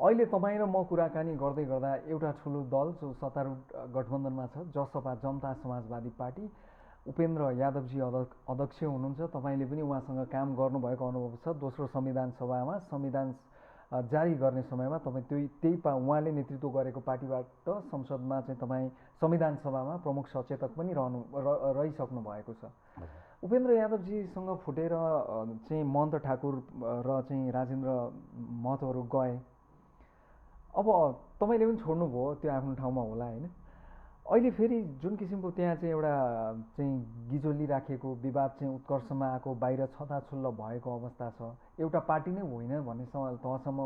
अहिले तपाईँ र म कुराकानी गर्दै गर्दा एउटा ठुलो दल जो सत्तारूढ गठबन्धनमा छ, जसपा जनता समाजवादी पार्टी, उपेन्द्र यादवजी अध्यक्ष हुनुहुन्छ। तपाईँले पनि उहाँसँग काम गर्नुभएको अनुभव छ। दोस्रो संविधान सभामा संविधान जारी गर्ने समयमा तपाईँ उहाँले नेतृत्व गरेको पार्टीबाट संसदमा चाहिँ तपाईँ संविधान सभामा प्रमुख सचेतक पनि रहिसक्नु भएको छ। उपेन्द्र यादवजीसँग फुटेर चाहिँ महन्त ठाकुर र चाहिँ राजेन्द्र महतोहरू गए। अब तपाईँले पनि छोड्नुभयो, त्यो आफ्नो ठाउँमा होला होइन। अहिले फेरि जुन किसिमको त्यहाँ चाहिँ एउटा चाहिँ गिजोली राखेको विवाद चाहिँ उत्कर्षमा आएको, बाहिर छताछुल्ल भएको अवस्था छ। एउटा पार्टी नै होइन भन्ने तहसम्म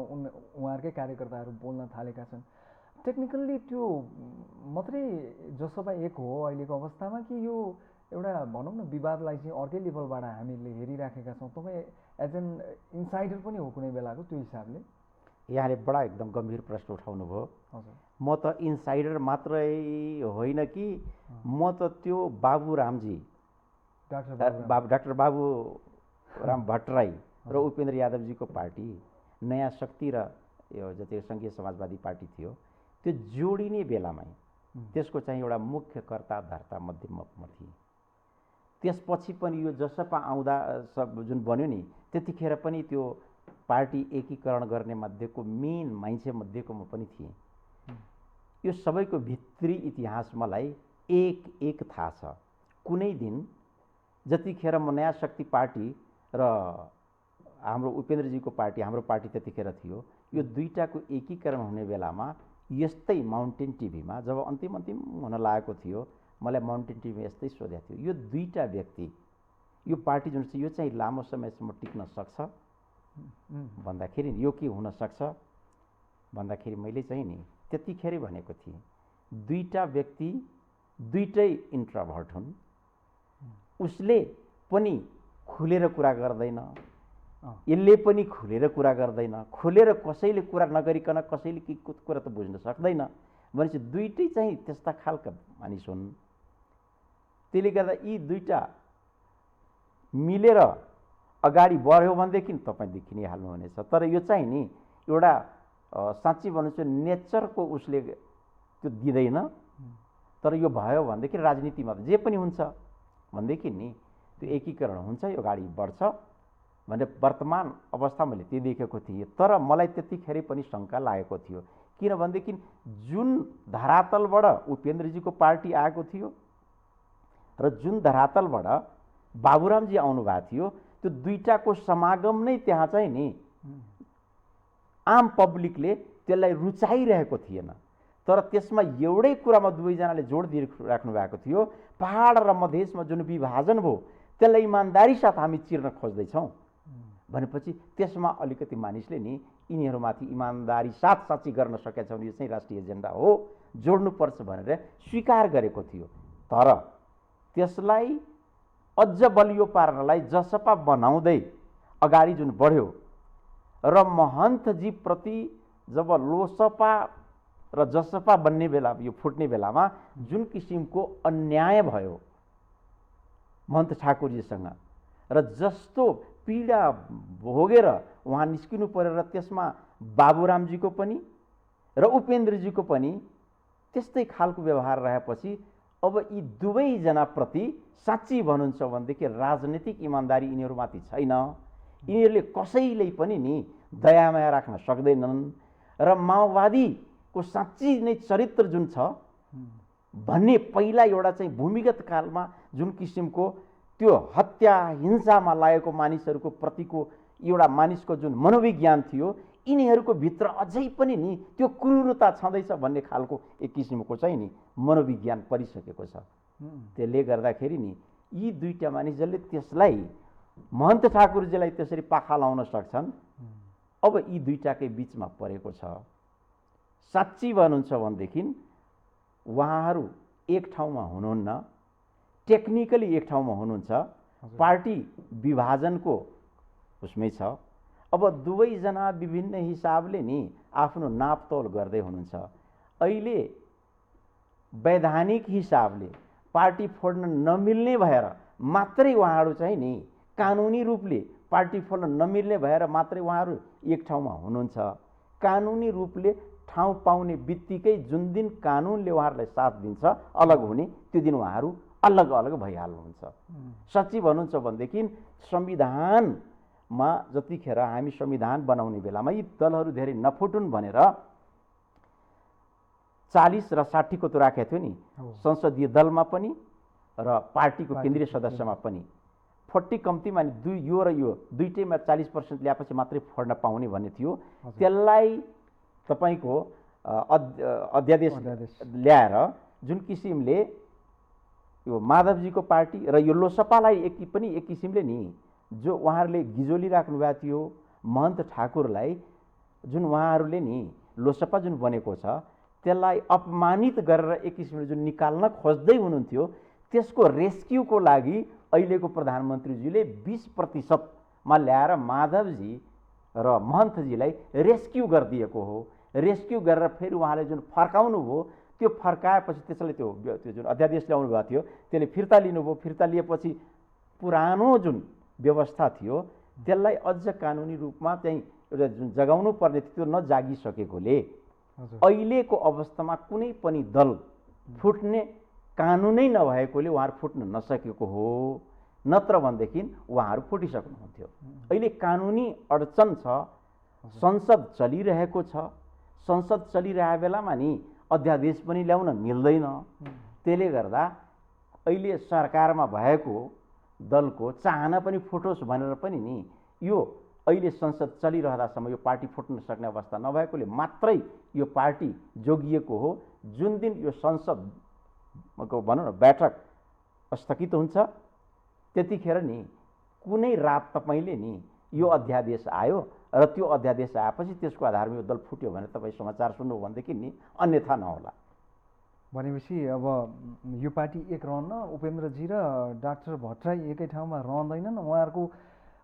उहाँहरूकै कार्यकर्ताहरू बोल्न थालेका छन्। टेक्निकल्ली त्यो मात्रै जसपा एक हो अहिलेको अवस्थामा, कि यो एउटा भनौँ न विवादलाई चाहिँ अर्कै लेभलबाट हामीले हेरिराखेका छौँ? तपाईँ एज एन इन्साइडर पनि हो कुनै बेलाको, त्यो हिसाबले यहाँले बडा एकदम गम्भीर प्रश्न उठाउनु भयो। हजुर, म त इन्साइडर मात्रै होइन कि म त त्यो बाबुरामजी, डाक्टर बाबुराम भट्टराई र उपेन्द्र यादवजीको पार्टी, नयाँ शक्ति र यो जति सङ्घीय समाजवादी पार्टी थियो, त्यो जोडिने बेलामै त्यसको चाहिँ एउटा मुख्य कर्ता धर्ता मध्ये म थिएँ। त्यसपछि पनि यो जसपा आउँदा सब जुन बन्यो नि, त्यतिखेर पनि त्यो पार्टी एकीकरण गर्ने मध्येको मेन मान्छे मध्येको म पनि थिएँ। यो सबैको भित्री इतिहास मलाई एक थाहा छ। कुनै दिन जतिखेर म नयाँ शक्ति पार्टी र हाम्रो उपेन्द्रजीको पार्टी, हाम्रो पार्टी त्यतिखेर थियो, यो दुईटाको एकीकरण हुने बेलामा यस्तै माउन्टेन टिभीमा जब अन्तिम हुन लागेको थियो, मलाई माउन्टेन टिभीमा यस्तै सोधेको थियो, यो दुईटा व्यक्ति, यो पार्टी जुन छ यो चाहिँ लामो समयसम्म टिक्न सक्छ भन्दाखेरि यो के हुन सक्छ भन्दाखेरि मैले चाहिँ नि त्यतिखेरै भनेको थिएँ, दुईटा व्यक्ति दुईटै इन्ट्रोभर्ट हुन्। उसले पनि खुलेर कुरा गर्दैन, यसले पनि खुलेर कुरा गर्दैन। खुलेर कसैले कुरा नगरिकन कसैले के कुरा त बुझ्न सक्दैन भनेपछि दुईटै चाहिँ त्यस्ता खालका मानिस हुन्। त्यसले गर्दा यी दुईटा मिलेर अगाडि बढ्यो भनेदेखि तपाईँदेखि नै हाल्नुहुनेछ। तर यो चाहिँ नि एउटा साँच्ची भन्नु चाहिँ नेचरको उसले त्यो दिँदैन। तर यो भयो भनेदेखि राजनीतिमा त जे पनि हुन्छ भनेदेखि नि त्यो एकीकरण हुन्छ, यो अगाडि बढ्छ भने वर्तमान अवस्था मैले त्यो देखेको थिएँ। तर मलाई त्यतिखेर पनि शङ्का लागेको थियो, किनभनेदेखि जुन धरातलबाट उपेन्द्रजीको पार्टी आएको थियो र जुन धरातलबाट बाबुरामजी आउनुभएको थियो, त्यो दुईटाको समागम नै त्यहाँ चाहिँ नि आम पब्लिकले त्यसलाई रुचाइरहेको थिएन। तर त्यसमा एउटै कुरामा दुवैजनाले जोड दिइराख्नु भएको थियो, पहाड र मधेसमा जुन विभाजन भयो त्यसलाई इमान्दारी साथ हामी चिर्न खोज्दैछौँ भनेपछि त्यसमा अलिकति मानिसले नि यिनीहरूमाथि इमान्दारी साथ साँच्ची गर्न सकेका छौँ, यो चाहिँ राष्ट्रिय एजेन्डा हो, जोड्नुपर्छ भनेर स्वीकार गरेको थियो। तर त्यसलाई अझ बलियो पार्नलाई जसपा बनाउँदै अगाडि जुन बढ्यो र महन्तजी प्रति जब लोसपा र जसपा बन्ने बेला, यो फुट्ने बेलामा जुन किसिमको अन्याय भयो महन्त ठाकुरजीसँग र जस्तो पीडा भोगेर उहाँ निस्किनु पर्यो र त्यसमा बाबुरामजीको पनि र उपेन्द्रजीको पनि त्यस्तै खालको व्यवहार रहेपछि अब यी दुवैजना प्रति साँच्ची भन्नुहुन्छ भनेदेखि राजनीतिक इमान्दारी यिनीहरूमाथि छैन। यिनीहरूले कसैले पनि नि दयामाया राख्न सक्दैनन् र माओवादीको साँच्ची नै चरित्र जुन छ भन्ने पहिला एउटा चाहिँ भूमिगत कालमा जुन किसिमको त्यो हत्या हिंसामा लागेको मानिसहरूको प्रतिको एउटा मानिसको जुन मनोविज्ञान थियो यिनीहरूको भित्र अझै पनि नि त्यो क्रूरता छँदैछ भन्ने खालको एक किसिमको चाहिँ नि मनोविज्ञान परिसकेको छ। त्यसले गर्दाखेरि नि यी दुईटा मानिस जसले त्यसलाई महन्त ठाकुरजीलाई त्यसरी पाखा लाउन सक्छन्, अब यी दुईटाकै बिचमा परेको छ। साँच्ची भन्नुहुन्छ भनेदेखि उहाँहरू एक ठाउँमा हुनुहुन्न, टेक्निकली एक ठाउँमा हुनुहुन्छ, पार्टी विभाजनको उसमै छ। अब दुवैजना विभिन्न हिसाबले नि आफ्नो नापतोल गर्दै हुनुहुन्छ। अहिले वैधानिक हिसाबले पार्टी फोड्न नमिल्ने भएर मात्रै उहाँहरू चाहिँ नि कानुनी रूपले पार्टी फोड्न नमिल्ने भएर मात्रै उहाँहरू एक ठाउँमा हुनुहुन्छ। कानुनी रूपले ठाउँ पाउने बित्तिकै जुन दिन कानुनले उहाँहरूलाई साथ दिन्छ अलग हुने, त्यो दिन उहाँहरू अलग अलग भइहाल्नुहुन्छ। साँच्ची भन्नुहुन्छ भनेदेखि संविधानमा जतिखेर हामी संविधान बनाउने बेलामा यी दलहरू धेरै नफुटुन् भनेर 40 र 60 को त राखेको थियो नि, संसदीय दलमा पनि र पार्टीको केन्द्रीय सदस्यमा पनि 40 कम्तीमा नि यो र यो दुईटैमा 40% ल्याएपछि मात्रै फोड्न पाउने भन्ने थियो। त्यसलाई तपाईको अध्यादेश ल्याएर जुन किसिमले यो माधवजीको पार्टी र यो लोसपालाई एक किसिमले नि जो उहाँहरूले गिजोली राख्नु भएको थियो महन्त ठाकुरलाई, जुन उहाँहरूले नि लोसपा जुन बनेको छ त्यसलाई अपमानित गरेर एक किसिमले जुन निकाल्न खोज्दै हुनुहुन्थ्यो, त्यसको रेस्क्युको लागि अहिलेको प्रधानमन्त्रीजीले 20% मा ल्याएर माधवजी र महन्तजीलाई रेस्क्यु गरिदिएको हो। रेस्क्यु गरेर फेरि उहाँले जुन फर्काउनु भयो, त्यो फर्काएपछि त्यसले त्यो जुन अध्यादेश ल्याउनु भएको थियो त्यसले फिर्ता लिनुभयो। फिर्ता लिएपछि पुरानो जुन व्यवस्था थियो त्यसलाई अझ कानुनी रूपमा चाहिँ एउटा जुन जगाउनु पर्ने थियो त्यो नजागिसकेकोले अहिलेको अवस्थामा कुनै पनि दल फुट्ने कानुनै नभएकोले उहाँहरू फुट्न नसकेको हो, नत्र भनेदेखि उहाँहरू फुटिसक्नुहुन्थ्यो। अहिले कानुनी अडचन छ, संसद चलिरहेको छ, संसद चलिरहेको बेलामा नि अध्यादेश पनि ल्याउन मिल्दैन। त्यसले गर्दा अहिले सरकारमा भएको दलको चाहना पनि फुटोस् भनेर पनि नि यो अहिले संसद चलिरहँदासम्म यो पार्टी फुट्न सक्ने अवस्था नभएकोले मात्रै यो पार्टी जोगिएको हो। जुन दिन यो संसदको भनौँ न बैठक स्थगित हुन्छ त्यतिखेर नि कुनै रात तपाईले नि यो अध्यादेश आयो र त्यो अध्यादेश आएपछि त्यसको आधारमा यो दल फुट्यो भने तपाईँ समाचार सुन्नु भनेदेखि नि अन्यथा नहोला। भनेपछि अब यो पार्टी एक रहन्न, उपेन्द्रजी र डाक्टर भट्टराई एकै ठाउँमा रहँदैनन्, उहाँहरूको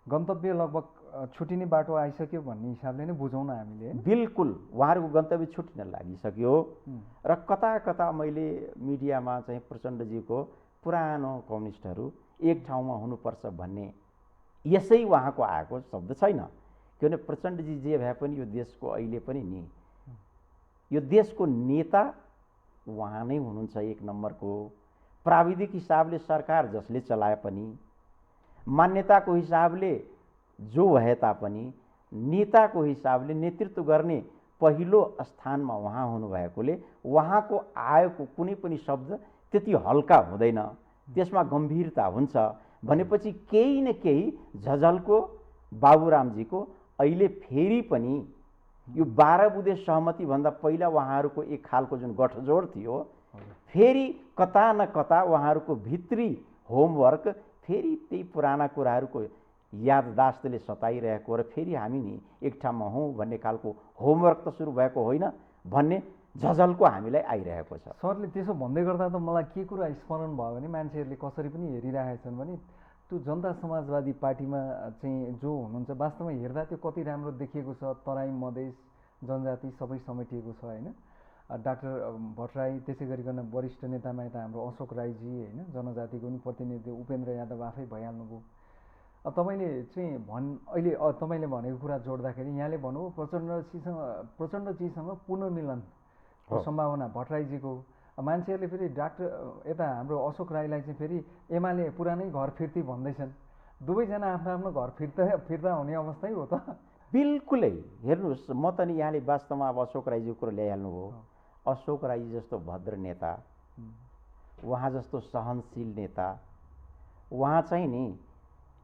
गन्तव्य लगभग छुटिने बाटो आइसक्यो भन्ने हिसाबले नै बुझौँ न हामीले। बिल्कुल उहाँहरूको गन्तव्य छुटिन लागिसक्यो र कता कता मैले मिडियामा चाहिँ प्रचण्डजीको पुरानो कम्युनिस्टहरू एक ठाउँमा हुनुपर्छ भन्ने यसै उहाँको आएको शब्द छैन। किनभने प्रचण्डजी जे भए पनि यो देशको अहिले पनि नि यो देशको नेता उहाँ नै हुनुहुन्छ एक नम्बरको। प्राविधिक हिसाबले सरकार जसले चलाए पनि, मान्यताको हिसाबले जो भए तापनि, नेताको हिसाबले नेतृत्व गर्ने पहिलो स्थानमा उहाँ हुनुभएकोले उहाँको आएको कुनै पनि शब्द त्यति हल्का हुँदैन, त्यसमा गम्भीरता हुन्छ। भनेपछि केही न केही झझल्को बाबुरामजीको अहिले फेरि पनि यो 12 बुँदे सहमति भन्दा पहिला उहाँहरूको एक खालको जुन गठजोड थियो, फेरि कता न कता उहाँहरूको भित्री होमवर्क फेरि त्यही पुराना कुराहरूको याददास्तले सताइरहेको र फेरि हामी नि एक ठाउँमा हौँ भन्ने खालको होमवर्क त सुरु भएको होइन भन्ने झझल्को हामीलाई आइरहेको छ। सरले त्यसो भन्दै गर्दा त मलाई के कुरा स्मरण भयो भने मान्छेहरूले कसरी पनि हेरिरहेछन् भने त्यो जनता समाजवादी पार्टीमा चाहिँ जो हुनुहुन्छ वास्तवमा हेर्दा त्यो कति राम्रो देखिएको छ, तराई मधेस जनजाति सबै समेटिएको छ होइन। डाक्टर भट्टराई, त्यसै गरिकन वरिष्ठ नेतामा यता हाम्रो अशोक राईजी होइन, जनजातिको पनि प्रतिनिधि उपेन्द्र यादव आफै भइहाल्नुभयो। तपाईँले चाहिँ अहिले तपाईँले भनेको कुरा जोड्दाखेरि यहाँले भन्नुभयो प्रचण्डजीसँग पुनर्मिलनको सम्भावना भट्टराईजीको। मान्छेहरूले फेरि डाक्टर यता हाम्रो अशोक राईलाई चाहिँ फेरि एमाले पुरानै घर फिर्ती भन्दैछन्। दुवैजना आफ्नो आफ्नो घर फिर्ता फिर्ता हुने अवस्थै हो त। बिल्कुलै हेर्नुहोस्, म त नि यहाँले वास्तवमा अब अशोक राईजीको कुरो ल्याइहाल्नु हो। अशोक राईजी जस्तो भद्र नेता, उहाँ जस्तो सहनशील नेता, उहाँ चाहिँ नि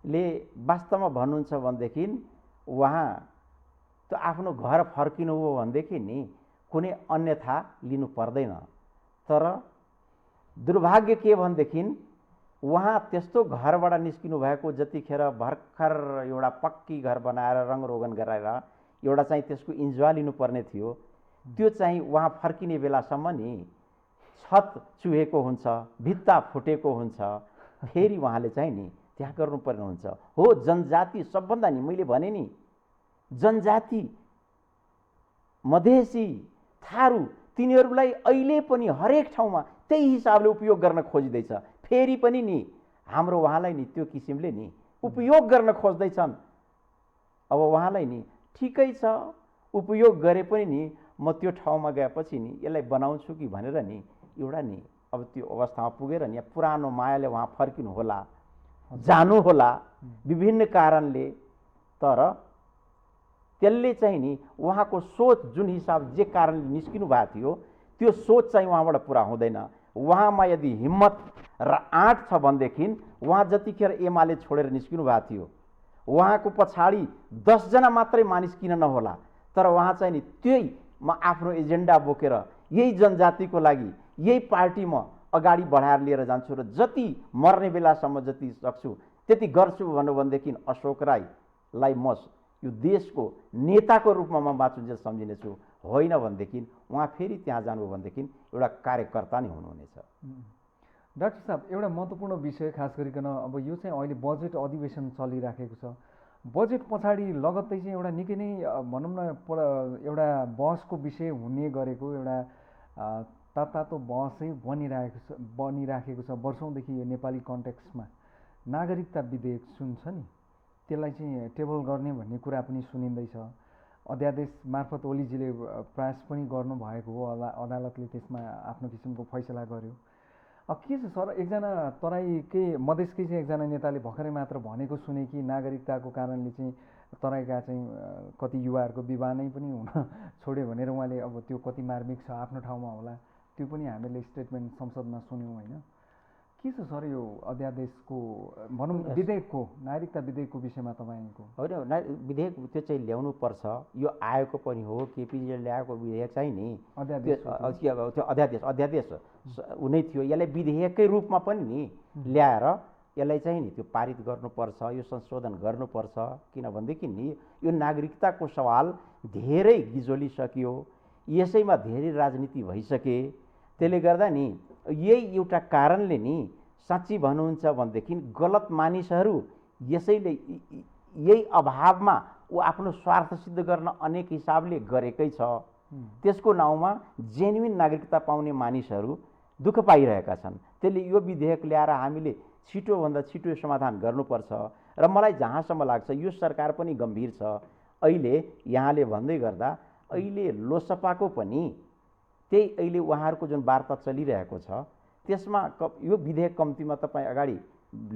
ले वास्तवमा भन्नुहुन्छ भनेदेखि उहाँ त आफ्नो घर फर्किनु हो भनेदेखि नि कुनै अन्यथा लिनु पर्दैन। तर दुर्भाग्य के भनेदेखि उहाँ त्यस्तो घरबाट निस्किनु भएको जतिखेर भर्खर एउटा पक्की घर बनाएर रङरोगन गराएर एउटा चाहिँ त्यसको इन्जोय लिनुपर्ने थियो, त्यो चाहिँ उहाँ फर्किने बेलासम्म नि छत चुहेको हुन्छ, भित्ता फुटेको हुन्छ, फेरि उहाँले चाहिँ नि त्यहाँ गर्नुपर्ने हुन्छ। हो, जनजाति सबभन्दा नि मैले भने नि जनजाति मधेसी थारू तिनीहरूलाई अहिले पनि हरेक ठाउँमा त्यही हिसाबले उपयोग गर्न खोजिँदैछ। फेरि पनि नि हाम्रो उहाँलाई नि त्यो किसिमले नि उपयोग गर्न खोज्दैछन्। अब उहाँलाई नि ठिकै छ, उपयोग गरे पनि नि म त्यो ठाउँमा गएपछि नि यसलाई बनाउँछु कि भनेर नि एउटा नि अब त्यो अवस्थामा पुगेर नि पुरानो मायाले उहाँ फर्किनु होला, जानु होला विभिन्न कारणले। तर त्यसले चाहिँ नि उहाँको सोच जुन हिसाब जे कारणले निस्किनु भएको थियो त्यो सोच चाहिँ उहाँबाट पुरा हुँदैन। उहाँमा यदि हिम्मत र आँट छ भनेदेखि उहाँ जतिखेर एमाले छोडेर निस्किनु भएको थियो, उहाँको पछाडि 10 जना मात्रै मानिस किन नहोला, तर उहाँ चाहिँ नि त्यही म आफ्नो एजेन्डा बोकेर यही जनजातिको लागि यही पार्टी म अगाडि बढाएर लिएर जान्छु र जति मर्ने बेलासम्म जति सक्छु त्यति गर्छु भनेदेखि अशोक राईलाई म यो देशको नेताको रूपमा म बाँचुन्जेल सम्झिनेछु। होइन भनेदेखि उहाँ फेरि त्यहाँ जानुभयो भनेदेखि एउटा कार्यकर्ता नै हुनुहुनेछ। डाक्टर साहब, एउटा महत्त्वपूर्ण विषय खास गरिकन अब यो चाहिँ अहिले बजेट अधिवेशन चलिराखेको छ। बजेट पछाडि लगत्तै चाहिँ एउटा निकै नै भनौँ न एउटा बहसको विषय हुने गरेको एउटा तातो बहसै बनिराखेको छ वर्षौँदेखि यो नेपाली कन्टेक्स्टमा। नागरिकता विधेयक सुन्छ नि, त्यसलाई चाहिँ टेबल गर्ने भन्ने कुरा पनि सुनिँदैछ। अध्यादेश मार्फत ओलीजीले प्रयास पनि गर्नुभएको हो, अदालतले त्यसमा आफ्नो किसिमको फैसला गर्यो। अब के छ सर, एकजना तराईकै मधेसकै चाहिँ एकजना नेताले भर्खरै मात्र भनेको सुने कि नागरिकताको कारणले चाहिँ तराईका चाहिँ कति युवाहरूको विवाह नै पनि हुन छोड्यो भनेर उहाँले, अब त्यो कति मार्मिक छ आफ्नो ठाउँमा होला, त्यो पनि हामीले स्टेटमेन्ट संसदमा सुन्यौँ होइन। के छ सर यो अध्यादेशको भनौँ विधेयकको, नागरिकता विधेयकको विषयमा तपाईँको? होइन, विधेयक त्यो चाहिँ ल्याउनु पर्छ। यो आएको पनि हो, केपीजीले ल्याएको विधेयक चाहिँ नि त्यो अध्यादेश हुनै थियो। यसलाई विधेयककै रूपमा पनि नि ल्याएर यसलाई चाहिँ नि त्यो पारित गर्नुपर्छ, यो संशोधन गर्नुपर्छ। किनभनेदेखि नि यो नागरिकताको सवाल धेरै गिजोलिसक्यो, यसैमा धेरै राजनीति भइसके। त्यसले गर्दा नि यही एउटा कारणले नि साँच्ची भन्नुहुन्छ भनेदेखि गलत मानिसहरू यसैले यही अभावमा ऊ आफ्नो स्वार्थ सिद्ध गर्न अनेक हिसाबले गरेकै छ। त्यसको नाउँमा जेन्युन नागरिकता पाउने मानिसहरू दुःख पाइरहेका छन्। त्यसले यो विधेयक ल्याएर हामीले छिटोभन्दा छिटो समाधान गर्नुपर्छ। र मलाई जहाँसम्म लाग्छ यो सरकार पनि गम्भीर छ। अहिले यहाँले भन्दै गर्दा अहिले लोकसभाको पनि त्यही अहिले उहाँहरूको जुन वार्ता चलिरहेको छ त्यसमा यो विधेयक कम्तीमा तपाईँ अगाडि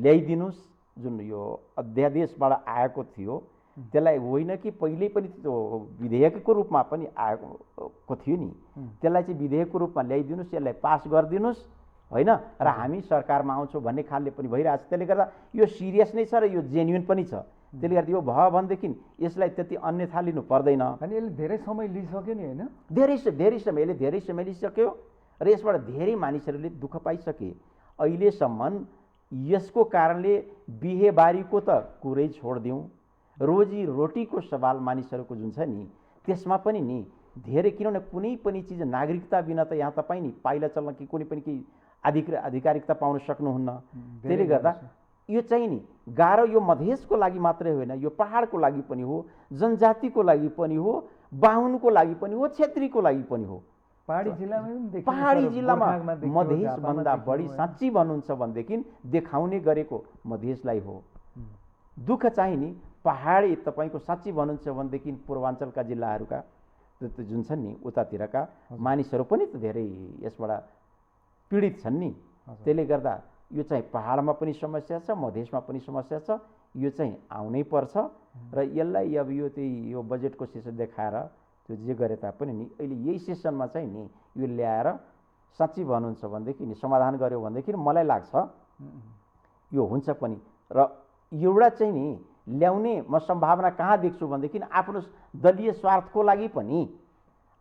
ल्याइदिनुहोस्। जुन यो अध्यादेशबाट आएको थियो त्यसलाई होइन कि पहिल्यै पनि त्यो विधेयकको रूपमा पनि आएको थियो नि, त्यसलाई चाहिँ विधेयकको रूपमा ल्याइदिनुहोस्, यसलाई पास गरिदिनुहोस् होइन। र हामी सरकारमा आउँछौँ भन्ने खालले पनि भइरहेको छ। त्यसले गर्दा यो सिरियस नै छ र यो जेन्युन पनि छ। त्यसले गर्दा यो भयो भनेदेखि यसलाई त्यति अन्यथा लिनु पर्दैन। अनि यसले धेरै समय लिइसक्यो नि होइन, धेरै समय लिइसक्यो र यसबाट धेरै मानिसहरूले दुःख पाइसके। अहिलेसम्म यसको कारणले बिहेबारीको त कुरै छोडिदिउँ, रोजी रोटीको सवाल मानिसहरूको जुन छ नि त्यसमा पनि नि धेरै, किनभने कुनै पनि चिज नागरिकता बिना त यहाँ तपाईँ नि पाइला चल्न कि कुनै पनि केही आधिकारिकता पाउन सक्नुहुन्न। त्यसले गर्दा यो चाहिँ नि गाह्रो यो मधेसको लागि मात्रै होइन, यो पहाडको लागि पनि हो, जनजातिको लागि पनि हो, बाहुनको लागि पनि हो, छेत्रीको लागि पनि हो। पहाडी जिल्लामा मधेसभन्दा बढी साँच्ची भन्नुहुन्छ भनेदेखि देखाउने गरेको मधेसलाई हो। दुःख चाहिँ नि पहाडी तपाईँको साँच्ची भन्नुहुन्छ भनेदेखि पूर्वाञ्चलका जिल्लाहरूका जुन छन् नि उतातिरका मानिसहरू पनि त धेरै यसबाट पीडित छन् नि। त्यसले गर्दा यो चाहिँ पहाडमा पनि समस्या छ, मधेसमा पनि समस्या छ। यो चाहिँ आउनै पर्छ र यसलाई अब यो त्यही यो बजेटको सेसन देखाएर त्यो जे गरे तापनि नि अहिले यही सेसनमा चाहिँ नि यो ल्याएर साँच्ची भन्नुहुन्छ भनेदेखि नि समाधान गर्यो भनेदेखि मलाई लाग्छ यो हुन्छ पनि। र एउटा चाहिँ नि ल्याउने म सम्भावना कहाँ देख्छु भनेदेखि आफ्नो दलीय स्वार्थको लागि पनि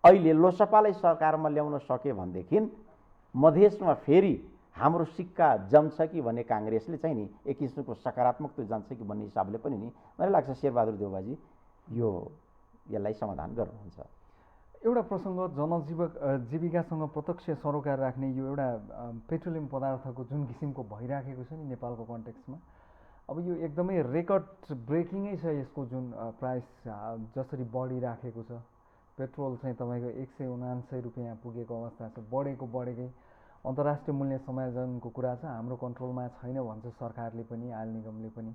अहिले लोसपालाई सरकारमा ल्याउन सके भनेदेखि मधेसमा फेरि हाम्रो सिक्का जम्छ कि भन्ने काङ्ग्रेसले चाहिँ नि एक किसिमको सकारात्मक त्यो जान्छ कि भन्ने हिसाबले पनि नि मलाई लाग्छ शेरबहादुर देउवाजी यसलाई समाधान गर्नुहुन्छ। एउटा प्रसङ्ग जीविकासँग प्रत्यक्ष सरोकार राख्ने यो एउटा पेट्रोलियम पदार्थको जुन किसिमको भइराखेको छ नि नेपालको कन्टेक्स्टमा, अब यो एकदमै रेकर्ड ब्रेकिङै छ यसको जुन प्राइस जसरी बढिराखेको छ। पेट्रोल चाहिँ तपाईँको 179 रुपियाँ पुगेको अवस्था छ, बढेकै अन्तर्राष्ट्रिय मूल्य समायोजनको कुरा छ, हाम्रो कन्ट्रोलमा छैन भन्छ सरकारले पनि, आयल निगमले पनि।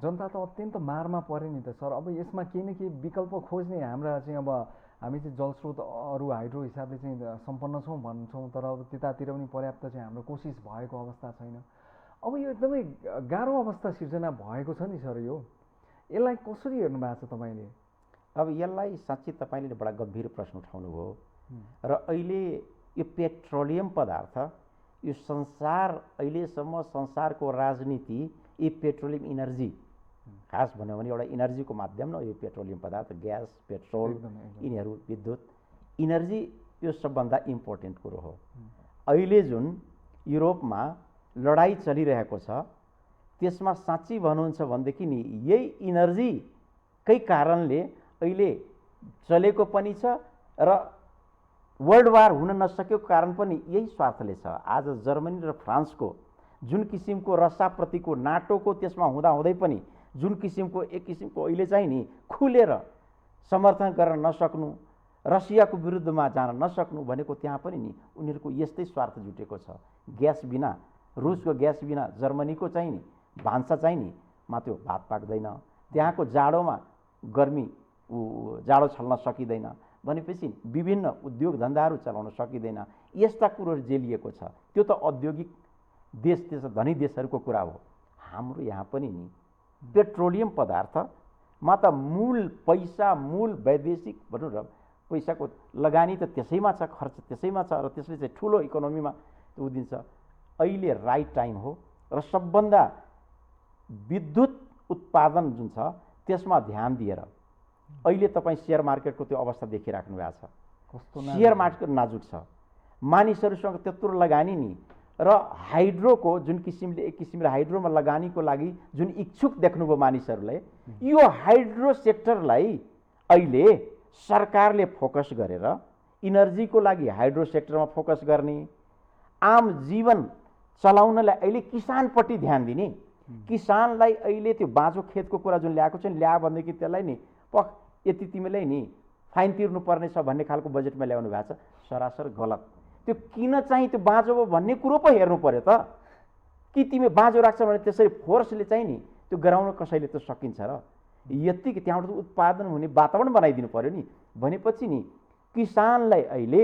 जनता त अत्यन्त मारमा पऱ्यो नि त सर। अब यसमा केही न केही विकल्प खोज्ने हाम्रा चाहिँ अब हामी चाहिँ जलस्रोत अरू हाइड्रो हिसाबले चाहिँ सम्पन्न छौँ भन्छौँ, तर अब त्यतातिर पनि पर्याप्त चाहिँ हाम्रो कोसिस भएको अवस्था छैन। अब यो एकदमै गाह्रो अवस्था सिर्जना भएको छ नि सर। यसलाई कसरी हेर्नु भएको छ तपाईँले? अब यसलाई साँच्चै तपाईँले बडा गम्भीर प्रश्न उठाउनुभयो। र अहिले यो पेट्रोलियम पदार्थ यो अहिलेसम्म संसारको राजनीति यी पेट्रोलियम इनर्जी खास भन्यो भने एउटा इनर्जीको माध्यम न यो पेट्रोलियम पदार्थ, ग्यास, पेट्रोल, यिनीहरू, विद्युत, इनर्जी यो सबभन्दा इम्पोर्टेन्ट कुरो हो। अहिले जुन युरोपमा लडाइँ चलिरहेको छ त्यसमा साँच्ची भन्नुहुन्छ भनेदेखि नि यही इनर्जीकै कारणले अहिले चलेको पनि छ र वर्ल्ड वार हुन नसकेको कारण पनि यही स्वार्थले छ। आज जर्मनी र फ्रान्सको जुन किसिमको रसियाप्रतिको नाटोको त्यसमा हुँदाहुँदै पनि जुन किसिमको एक किसिमको अहिले चाहिँ नि खुलेर समर्थन गर्न नसक्नु, रसियाको विरुद्धमा जान नसक्नु भनेको त्यहाँ पनि नि उनीहरूको यस्तै स्वार्थ जुटेको छ। ग्यास बिना, रुसको ग्यास बिना जर्मनीको चाहिँ नि भान्सा चाहिँ नि त्यो भात पाक्दैन, त्यहाँको जाडोमा जाडो छल्न सकिँदैन भनेपछि विभिन्न उद्योग धन्दाहरू चलाउन सकिँदैन। यस्ता कुरोहरू जेलिएको छ। त्यो त औद्योगिक देश, त्यस धनी देशहरूको कुरा हो। हाम्रो यहाँ पनि नि पेट्रोलियम पदार्थमा त मूल पैसा, मूल वैदेशिक भनौँ र पैसाको लगानी त त्यसैमा छ, खर्च त्यसैमा छ र त्यसले चाहिँ ठुलो इकोनोमीमा दिन्छ। अहिले राइट टाइम हो र सबभन्दा विद्युत उत्पादन जुन छ त्यसमा ध्यान दिएर अहिले तपाईँ सेयर मार्केटको त्यो अवस्था देखिराख्नु भएको छ। सेयर मार्केट नाजुक छ, मानिसहरूसँग त्यत्रो लगानी नि र हाइड्रोको जुन किसिमले एक किसिमले हाइड्रोमा लगानीको लागि जुन इच्छुक देख्नुभयो मानिसहरूले, यो हाइड्रो सेक्टरलाई अहिले सरकारले फोकस गरेर इनर्जीको लागि हाइड्रो सेक्टरमा फोकस गर्ने, आम जीवन चलाउनलाई अहिले किसानपट्टि ध्यान दिने, किसानलाई अहिले त्यो बाँझो खेतको कुरा जुन ल्याएको छ नि, ल्या भनेदेखि त्यसलाई नि यति तिमीलाई नि फाइन तिर्नुपर्ने छ भन्ने खालको बजेटमा ल्याउनु भएको छ। सरासर गलत। त्यो किन चाहिँ त्यो बाँझो हो भन्ने कुरो पो हेर्नु पर्यो त। कि तिमी बाँझो राख्छ भने त्यसरी फोर्सले चाहिँ नि त्यो गराउन कसैले त सकिन्छ र? यति त्यहाँबाट उत्पादन हुने वातावरण बनाइदिनु पर्यो नि। भनेपछि नि किसानलाई अहिले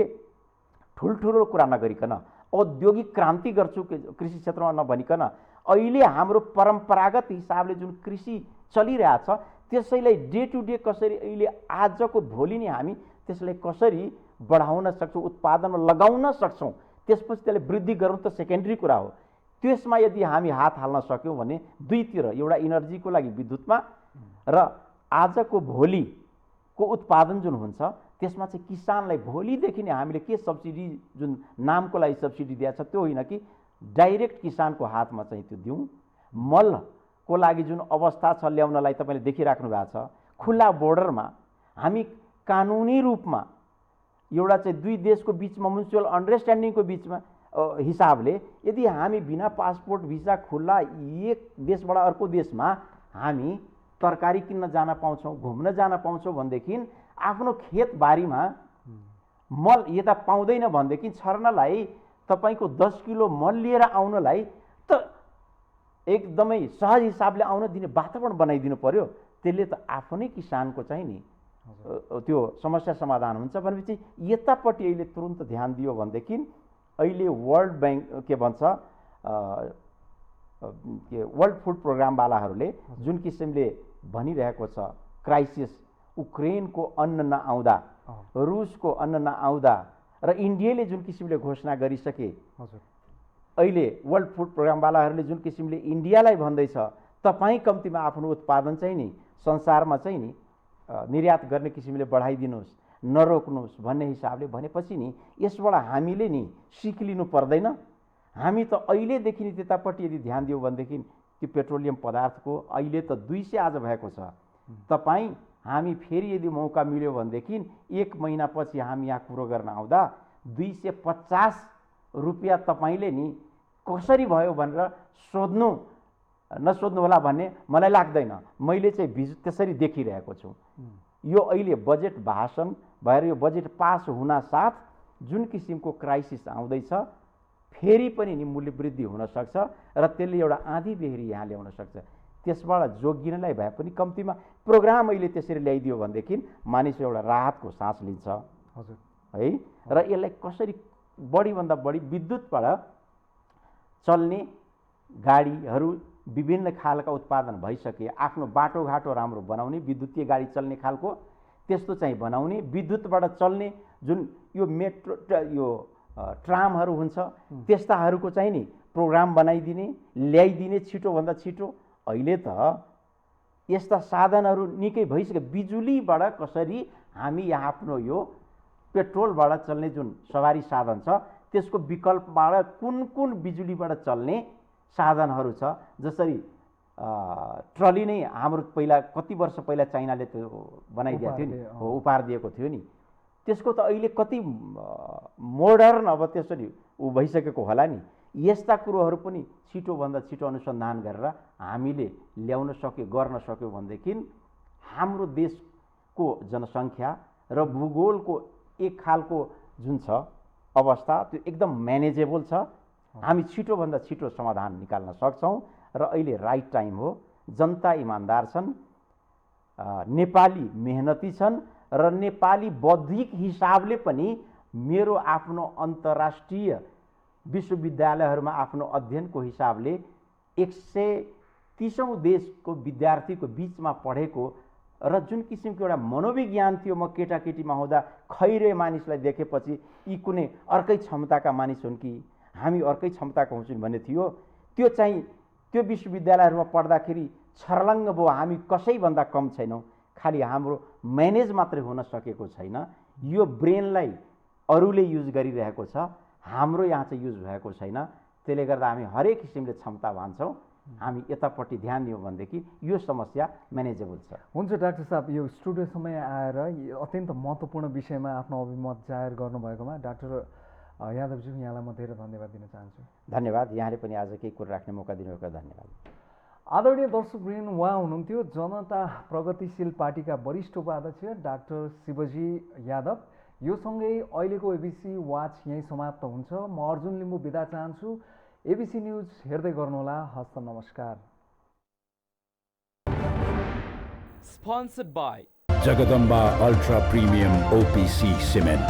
ठुल्ठुलो कुरा नगरिकन औद्योगिक क्रान्ति गर्छु कृषि क्षेत्रमा नभनिकन अहिले हाम्रो परम्परागत हिसाबले जुन कृषि चलिरहेछ त्यसैलाई डे टु डे कसरी अहिले आजको भोलि नै हामी त्यसलाई कसरी बढाउन सक्छौँ, उत्पादनमा लगाउन सक्छौँ, त्यसपछि त्यसलाई वृद्धि गर्नु त सेकेन्डरी कुरा हो। त्यसमा यदि हामी हात हाल्न सक्यौँ भने दुईतिर, एउटा इनर्जीको लागि विद्युतमा र आजको भोलिको उत्पादन जुन हुन्छ त्यसमा चाहिँ किसानलाई भोलिदेखि नै हामीले के सब्सिडी जुन नामको लागि सब्सिडी दिएको छ त्यो होइन कि डाइरेक्ट किसानको हातमा चाहिँ त्यो दिउँ। मलको लागि जुन अवस्था छ ल्याउनलाई तपाईँले देखिराख्नु भएको छ, खुल्ला बोर्डरमा हामी कानुनी रूपमा एउटा चाहिँ दुई देशको बिचमा म्युचुअल अन्डरस्ट्यान्डिङको बिचमा हिसाबले यदि हामी बिना पासपोर्ट भिसा खुल्ला एक देशबाट अर्को देशमा हामी तरकारी किन्न जान पाउँछौँ, घुम्न जान पाउँछौँ भनेदेखि आफ्नो खेतबारीमा मल यता पाउँदैन भनेदेखि छर्नलाई तपाईँको 10 किलो मल लिएर आउनलाई त एकदमै सहज हिसाबले आउन दिने वातावरण बनाइदिनु पर्यो। त्यसले त आफ्नै किसानको चाहिँ नि त्यो समस्या समाधान हुन्छ। भनेपछि यतापट्टि अहिले तुरुन्त ध्यान दियो भनेदेखि अहिले वर्ल्ड ब्याङ्क के भन्छ के वर्ल्ड फुड प्रोग्रामवालाहरूले जुन किसिमले भनिरहेको छ क्राइसिस, उक्रेनको अन्न नआउँदा, रुसको अन्न नआउँदा र इन्डियाले जुन किसिमले घोषणा गरिसके, अहिले वर्ल्ड फुड प्रोग्रामवालाहरूले जुन किसिमले इन्डियालाई भन्दैछ तपाईँ कम्तीमा आफ्नो उत्पादन चाहिँ नि संसारमा चाहिँ नि निर्यात गर्ने किसिमले बढाइदिनुहोस्, नरोक्नुहोस् भन्ने हिसाबले भनेपछि नि यसबाट हामीले नि सिक लिनु पर्दैन। हामी त अहिलेदेखि नि त्यतापट्टि यदि ध्यान दियो भनेदेखि त्यो पेट्रोलियम पदार्थको अहिले त 200 आज भएको छ। तपाईँ हामी फेरि यदि मौका मिल्यो भनेदेखि 1 महिनापछि हामी यहाँ कुरो गर्न आउँदा 250 रुपियाँ तपाईँले नि कसरी भयो भनेर सोध्नु नसोध्नु होला भन्ने मलाई लाग्दैन। मैले चाहिँ त्यसरी देखिरहेको छु। यो अहिले बजेट भाषण भएर यो बजेट पास हुन साथ जुन किसिमको क्राइसिस आउँदैछ फेरि पनि नि मूल्य वृद्धि हुन सक्छ र त्यसले एउटा आँधी बेहरी यहाँ ल्याउन सक्छ। त्यसबाट जोगिनलाई भए पनि कम्तीमा प्रोग्राम अहिले त्यसरी ल्याइदियो भनेदेखि मानिस एउटा राहतको सास लिन्छ। हजुर है, र यसलाई कसरी बढीभन्दा बढी विद्युतबाट चल्ने गाडीहरू विभिन्न खालका उत्पादन भइसके, आफ्नो बाटोघाटो राम्रो बनाउने, विद्युतीय गाडी चल्ने खालको त्यस्तो चाहिँ बनाउने, विद्युतबाट चल्ने जुन यो मेट्रो यो ट्रामहरू हुन्छ त्यस्ताहरूको चाहिँ नि प्रोग्राम बनाइदिने, ल्याइदिने छिटोभन्दा छिटो। अहिले त यस्ता साधनहरू निकै भइसक्यो। बिजुलीबाट कसरी हामी यहाँ आफ्नो यो पेट्रोलबाट चल्ने जुन सवारी साधन छ त्यसको विकल्पबाट कुन कुन बिजुलीबाट चल्ने साधनहरू छ, जसरी ट्रली नै हाम्रो पहिला कति वर्ष पहिला चाइनाले त्यो बनाइदिएको थियो नि, हो उपहार दिएको थियो नि, त्यसको त अहिले कति मोडर्न अब त्यसरी भइसकेको होला नि। यस्ता कुरोहरू पनि छिटोभन्दा छिटो अनुसन्धान गरेर हामीले ल्याउन सक्यो, गर्न सक्यो भनेदेखि हाम्रो देशको जनसङ्ख्या र भूगोलको एक खालको जुन छ अवस्था त्यो एकदम म्यानेजेबल छ। हामी छिटोभन्दा छिटो समाधान निकाल्न सक्छौँ र अहिले राइट टाइम हो। जनता इमान्दार छन्, नेपाली मेहनती छन् र नेपाली बौद्धिक हिसाबले पनि मेरो आफ्नो अन्तर्राष्ट्रिय विश्वविद्यालयहरूमा आफ्नो अध्ययनको हिसाबले 130औं देशको विद्यार्थीको बिचमा पढेको र जुन किसिमको एउटा मनोविज्ञान थियो, म केटाकेटीमा हुँदा खैरे मानिसलाई देखेपछि यी कुनै अर्कै क्षमताका मानिस हुन् कि हामी अर्कै क्षमताका हुन्छौँ भन्ने थियो। त्यो चाहिँ त्यो विश्वविद्यालयहरूमा पढ्दाखेरि छर्लङ्ग भयो, हामी कसैभन्दा कम छैनौँ, खालि हाम्रो म्यानेज मात्रै हुन सकेको छैन। यो ब्रेनलाई अरूले युज गरिरहेको छ, हाम्रो यहाँ चाहिँ युज भएको छैन। त्यसले गर्दा हामी हरेक किसिमले क्षमता भन्छौँ। हामी यतापट्टि ध्यान दियौँ भनेदेखि यो समस्या म्यानेजेबल छ। हुन्छ डाक्टर साहब, यो स्टुडियोसम्म आएर अत्यन्त महत्त्वपूर्ण विषयमा आफ्नो अभिमत जाहेर गर्नुभएकोमा डाक्टर यादवजी यहाँलाई म धेरै धन्यवाद दिन चाहन्छु। धन्यवाद, यहाँले पनि आज केही कुरा राख्ने मौका दिनुभएको धन्यवाद। आदरणीय दर्शकवृन्द, उहाँ हुनुहुन्थ्यो जनता प्रगतिशील पार्टीका वरिष्ठ उपाध्यक्ष डाक्टर शिवजी यादव। यो सँगै अहिलेको एबिसी वाच यहीँ समाप्त हुन्छ। म अर्जुन लिम्बू बिदा चाहन्छु। एबिसी न्युज हेर्दै गर्नुहोला। हस्त नमस्कार। Sponsored by Jagadamba Ultra Premium OPC Cement.